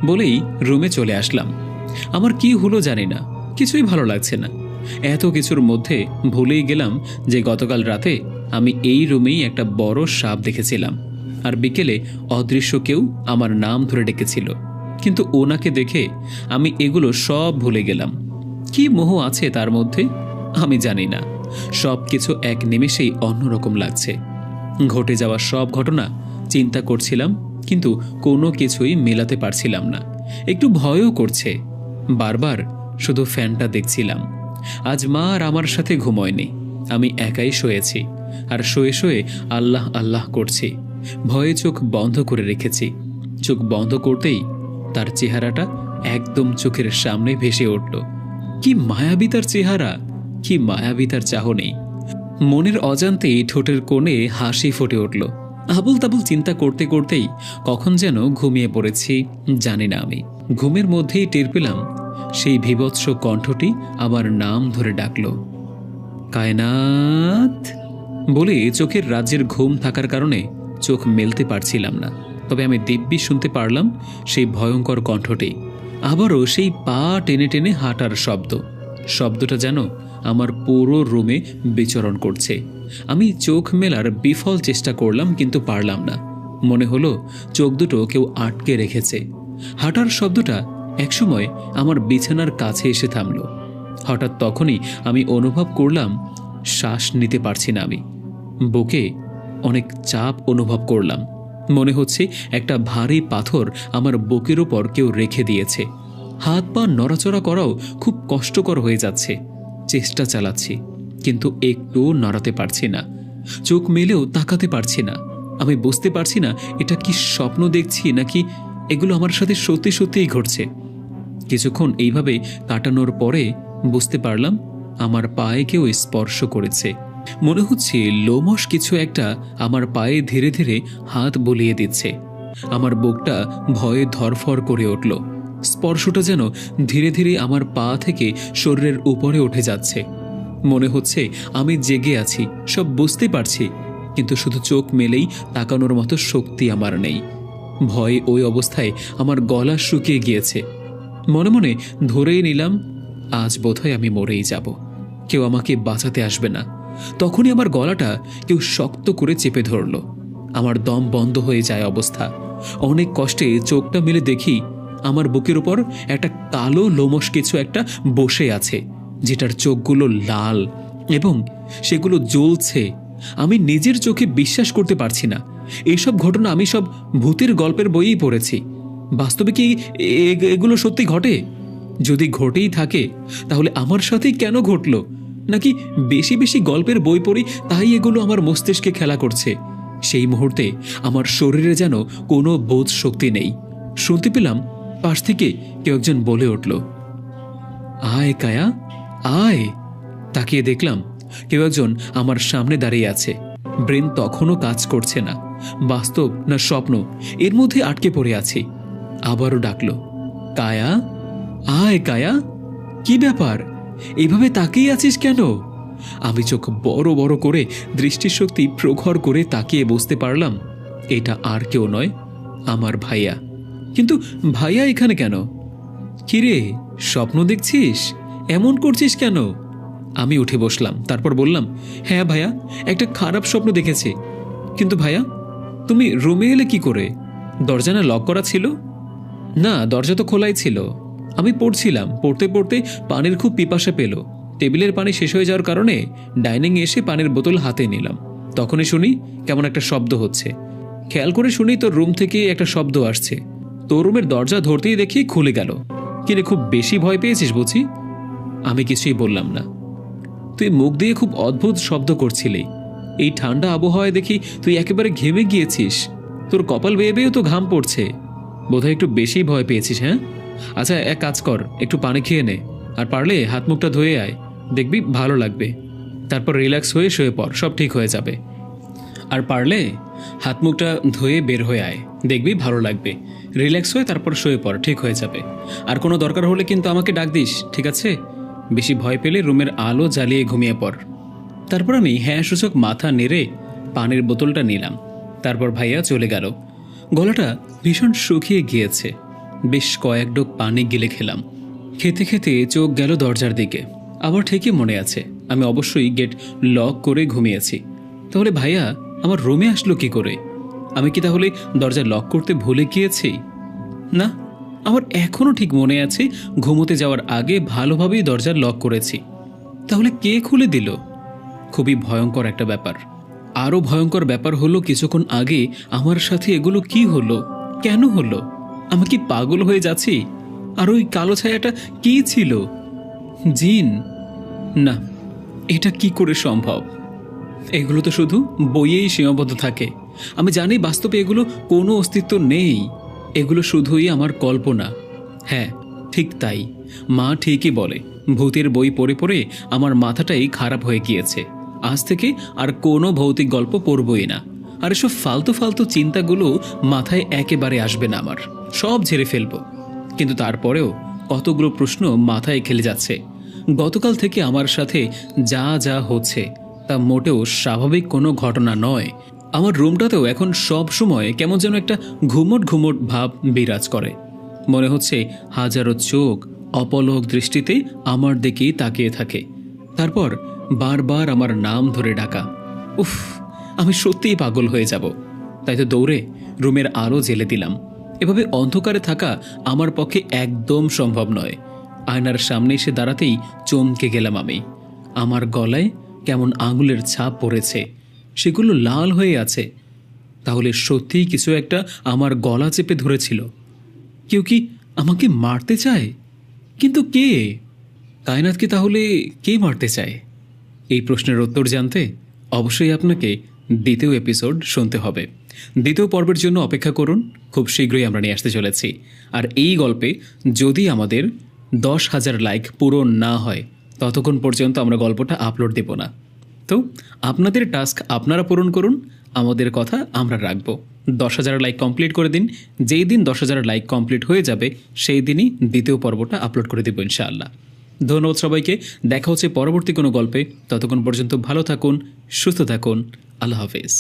বলেই রুমে চলে আসলাম। আমার কি হলো জানি না, কিছুই ভালো লাগছে না। এত কিছুর মধ্যে ভুলেই গেলাম যে গতকাল রাতে আমি এই রুমেই একটা বড় সাপ দেখেছিলাম, আর বিকেলে অদৃশ্য কেউ আমার নাম ধরে ডেকেছিল। কিন্তু ওনাকে দেখে আমি এগুলো সব ভুলে গেলাম। কি মোহ আছে তার মধ্যে আমি জানি না। সব কিছু এক নিমেষেই অন্যরকম লাগছে। ঘটে যাওয়া সব ঘটনা চিন্তা করছিলাম, কিন্তু কোনো কিছুই মেলাতে পারছিলাম না। একটু ভয়ও করছে। বারবার শুধু ফ্যানটা দেখছিলাম। আজ মা আর আমার সাথে ঘুমোয়নি। আমি একাই শুয়েছি, আর শুয়ে শুয়ে আল্লাহ আল্লাহ করছি। ভয়ে চোখ বন্ধ করে রেখেছি। চোখ বন্ধ করতেই তার চেহারাটা একদম চোখের সামনে ভেসে উঠল। কি মায়াবী তার চেহারা, কি মায়াবী তার চাহনি। মনের অজান্তেই ঠোঁটের কোণে হাসি ফুটে উঠল। আবুল তাবুল চিন্তা করতে করতেই কখন যেন ঘুমিয়ে পড়েছি জানি না। আমি ঘুমের মধ্যেই টের পেলাম সেই ভীভৎস কণ্ঠটি আমার নাম ধরে ডাকল, কায়নাত বলে। চোখের রাজ্যের ঘুম থাকার কারণে চোখ মেলতে পারছিলাম না, তবে আমি দিব্যি শুনতে পারলাম সেই ভয়ঙ্কর কণ্ঠটি। আবারও সেই পা টেনে টেনে হাঁটার শব্দ। শব্দটা যেন আমার পুরো রুমে বিচরণ করছে। আমি চোখ মেলার বিফল চেষ্টা করলাম, কিন্তু পারলাম না। মনে হলো চোখ দুটো কেউ আটকে রেখেছে। হাঁটার শব্দটা একসময় আমার বিছানার কাছে এসে থামল। হঠাৎ তখনই আমি অনুভব করলাম শ্বাস নিতে পারছি না। আমি বুকে অনেক চাপ অনুভব করলাম। মনে হচ্ছে একটা ভারী পাথর আমার বুকের উপর কেউ রেখে দিয়েছে। হাত পা নড়াচড়া করাও খুব কষ্টকর হয়ে যাচ্ছে। চেষ্টা চালাচ্ছি, কিন্তু একটু নড়াতে পারছি না। চোখ মেলেও তাকাতে পারছি না। আমি বুঝতে পারছি না এটা কি স্বপ্ন দেখছি নাকি এগুলো আমার সাথে সত্যি সত্যিই ঘটছে। কিছুক্ষণ এইভাবে কাটানোর পরে বুঝতে পারলাম আমার পায়ে কেউ স্পর্শ করেছে। মনে হচ্ছে লোমশ কিছু একটা আমার পায়ে ধীরে ধীরে হাত বুলিয়ে দিচ্ছে। আমার বুকটা ভয়ে ধরফর করে উঠল। স্পর্শটা যেন ধীরে ধীরে আমার পা থেকে শরীরের উপরে উঠে যাচ্ছে। মনে হচ্ছে আমি জেগে আছি, সব বুঝতে পারছি, কিন্তু শুধু চোখ মেলেই তাকানোর মতো শক্তি আমার নেই। ভয়ে ওই অবস্থায় আমার গলা শুকিয়ে গিয়েছে। মনে মনে ধরেই নিলাম আজ বোধহয় আমি মরেই যাব, কেউ আমাকে বাঁচাতে আসবে না। তখনই আমার গলাটা কেউ শক্ত করে চেপে ধরল। আমার দম বন্ধ হয়ে যায় অবস্থা। অনেক কষ্টে চোখটা মেলে দেখি আমার বুকের উপর একটা কালো লোমশ কিছু একটা বসে আছে, যেটার চোখগুলো লাল এবং সেগুলো জ্বলছে। আমি নিজের চোখে বিশ্বাস করতে পারছি না। এইসব ঘটনা আমি সব ভূতের গল্পের বইয়েই পড়েছি। বাস্তবে কি এগুলো সত্যি ঘটে? যদি ঘটেই থাকে তাহলে আমার সাথেই কেন ঘটল? নাকি বেশি বেশি গল্পের বই পড়ি তাই এগুলো আমার মস্তিষ্কে খেলা করছে? সেই মুহূর্তে আমার শরীরে যেন কোনো বোধ শক্তি নেই। শুনতে পেলাম পাশ থেকে কেউ একজন বলে উঠল, আয় কায়া আয়। তাকিয়ে দেখলাম কেউ একজন আমার সামনে দাঁড়িয়ে আছে। ব্রেন তখনও কাজ করছে না, বাস্তব না স্বপ্ন এর মধ্যে আটকে পড়ে আছি। আবারও ডাকলো, কায়া আয় কায়া। কি ব্যাপার, এইভাবে তাকিয়ে আছিস কেন? আমি চোখ বড় বড় করে দৃষ্টিশক্তি প্রখর করে তাকিয়ে বুঝতে পারলাম এটা আর কেউ নয়, আমার ভাইয়া। কিন্তু ভাইয়া এখানে কেন? কিরে, স্বপ্ন দেখছিস? এমন করছিস কেন? আমি উঠে বসলাম, তারপর বললাম, হ্যাঁ ভাইয়া, একটা খারাপ স্বপ্ন দেখেছি। কিন্তু ভাইয়া, তুমি রুমে এলে কি করে? দরজা না লক করা ছিল? না, দরজা তো খোলাই ছিল। আমি পড়ছিলাম, পড়তে পড়তে পানির খুব পিপাসা পেল। টেবিলের পানি শেষ হয়ে যাওয়ার কারণে ডাইনিংয়ে এসে পানির বোতল হাতে নিলাম। তখনই শুনি কেমন একটা শব্দ হচ্ছে। খেয়াল করে শুনি তোর রুম থেকে একটা শব্দ আসছে। তোর রুমের দরজা ধরতেই দেখি খুলে গেল। কিরে, খুব বেশি ভয় পেয়েছিস বুঝি? আমি কিছুই বললাম না। তুই মুখ দিয়ে খুব অদ্ভুত শব্দ করছিলি। এই ঠান্ডা আবহাওয়ায় দেখি তুই একেবারে ঘেমে গিয়েছিস। তোর কপাল বেয়ে বেয়েও তো ঘাম পড়ছে। বোধহয় একটু বেশি ভয় পেয়েছিস। হ্যাঁ, আচ্ছা এক কাজ কর, একটু পানি খেয়ে নে, আর পারলে হাত মুখটা ধুয়ে আয়, দেখবি ভালো লাগবে। তারপর রিল্যাক্স হয়ে শুয়ে পড়, সব ঠিক হয়ে যাবে। আর পারলে হাত মুখটা ধুয়ে বের হয়ে আয়, দেখবি ভালো লাগবে। রিল্যাক্স হয়ে তারপর শুয়ে পড়, ঠিক হয়ে যাবে। আর কোনো দরকার হলে কিন্তু আমাকে ডাক দিস, ঠিক আছে? বেশি ভয় পেলে রুমের আলো জ্বালিয়ে ঘুমিয়ে পড়। তারপর আমি হ্যাঁ সূচক মাথা নেড়ে পানির বোতলটা নিলাম। তারপর ভাইয়া চলে গেল। গলাটা ভীষণ শুকিয়ে গিয়েছে। বেশ কয়েক ডোক পানি গিলে খেলাম। খেতে খেতে চোখ গেল দরজার দিকে। আমার ঠিকই মনে আছে আমি অবশ্যই গেট লক করে ঘুমিয়েছি। তাহলে ভাইয়া আমার রুমে আসলো কি করে? আমি কি তাহলে দরজা লক করতে ভুলে গিয়েছি? না, আমার এখনো ঠিক মনে আছে ঘুমোতে যাওয়ার আগে ভালোভাবেই দরজা লক করেছি। তাহলে কে খুলে দিল? খুবই ভয়ঙ্কর একটা ব্যাপার। আরও ভয়ঙ্কর ব্যাপার হলো কিছুক্ষণ আগে আমার সাথে এগুলো কি হলো, কেন হলো? আমি কি পাগল হয়ে যাচ্ছি? আর ওই কালো ছায়াটা কি ছিল? জিন? না, এটা কি করে সম্ভব? এগুলো তো শুধু বইয়েই সীমাবদ্ধ থাকে। আমি জানি বাস্তবে এগুলো কোনো অস্তিত্ব নেই। এগুলো শুধুই আমার কল্পনা। হ্যাঁ, ঠিক তাই। মা ঠিকই বলে, ভূতের বই পড়ে পড়ে আমার মাথাটাই খারাপ হয়ে গিয়েছে। আজ থেকে আর কোনো ভৌতিক গল্প পড়বই না। আর এসব ফালতু ফালতু চিন্তাগুলো মাথায় একেবারে আসবে না আমার, সব ঝেড়ে ফেলবো। কিন্তু তারপরেও কতগুলো প্রশ্ন মাথায় খেলে যাচ্ছে। গতকাল থেকে আমার সাথে যা যা হচ্ছে তা মোটেও স্বাভাবিক কোনো ঘটনা নয়। আমার রুমটাতেও এখন সব সময় কেমন যেন একটা ঘুমট ঘুমট ভাব বিরাজ করে। মনে হচ্ছে হাজারো চোখ অপলক দৃষ্টিতে আমার দিকেই তাকিয়ে থাকে। তারপর বারবার আমার নাম ধরে ডাকা। উফ, আমি সত্যিই পাগল হয়ে যাব। তাই তো দৌড়ে রুমের আলো জ্বেলে দিলাম। এভাবে অন্ধকারে থাকা আমার পক্ষে একদম সম্ভব নয়। আয়নার সামনে এসে দাঁড়াতেই চমকে গেলাম আমি। আমার গলায় কেমন আঙুলের ছাপ পড়েছে, সেগুলো লাল হয়ে আছে। তাহলে সত্যিই কিছু একটা আমার গলা চেপে ধরেছিল। কেউ কি আমাকে মারতে চায়? কিন্তু কে? কায়নাতকে তাহলে কে মারতে চায়? এই প্রশ্নের উত্তর জানতে অবশ্যই আপনাকে দ্বিতীয় এপিসোড শুনতে হবে। দ্বিতীয় পর্বের জন্য অপেক্ষা করুন, খুব শীঘ্রই আমরা নিয়ে আসতে চলেছি। আর এই গল্পে যদি আমাদের 10,000 লাইক পূরণ না হয় ততক্ষণ পর্যন্ত আমরা গল্পটা আপলোড দেব না। তো আপনাদের টাস্ক আপনারা পূরণ করুন, আমাদের কথা আমরা রাখব। 10,000 লাইক কমপ্লিট করে দিন। যেই দিন 10,000 লাইক কমপ্লিট হয়ে যাবে সেই দিনই দ্বিতীয় পর্বটা আপলোড করে দেব ইনশাআল্লাহ। ধন্যবাদ সবাইকে। দেখা হচ্ছে পরবর্তী কোনো গল্পে। ততক্ষণ পর্যন্ত ভালো থাকুন, সুস্থ থাকুন। আল্লাহ হাফেজ।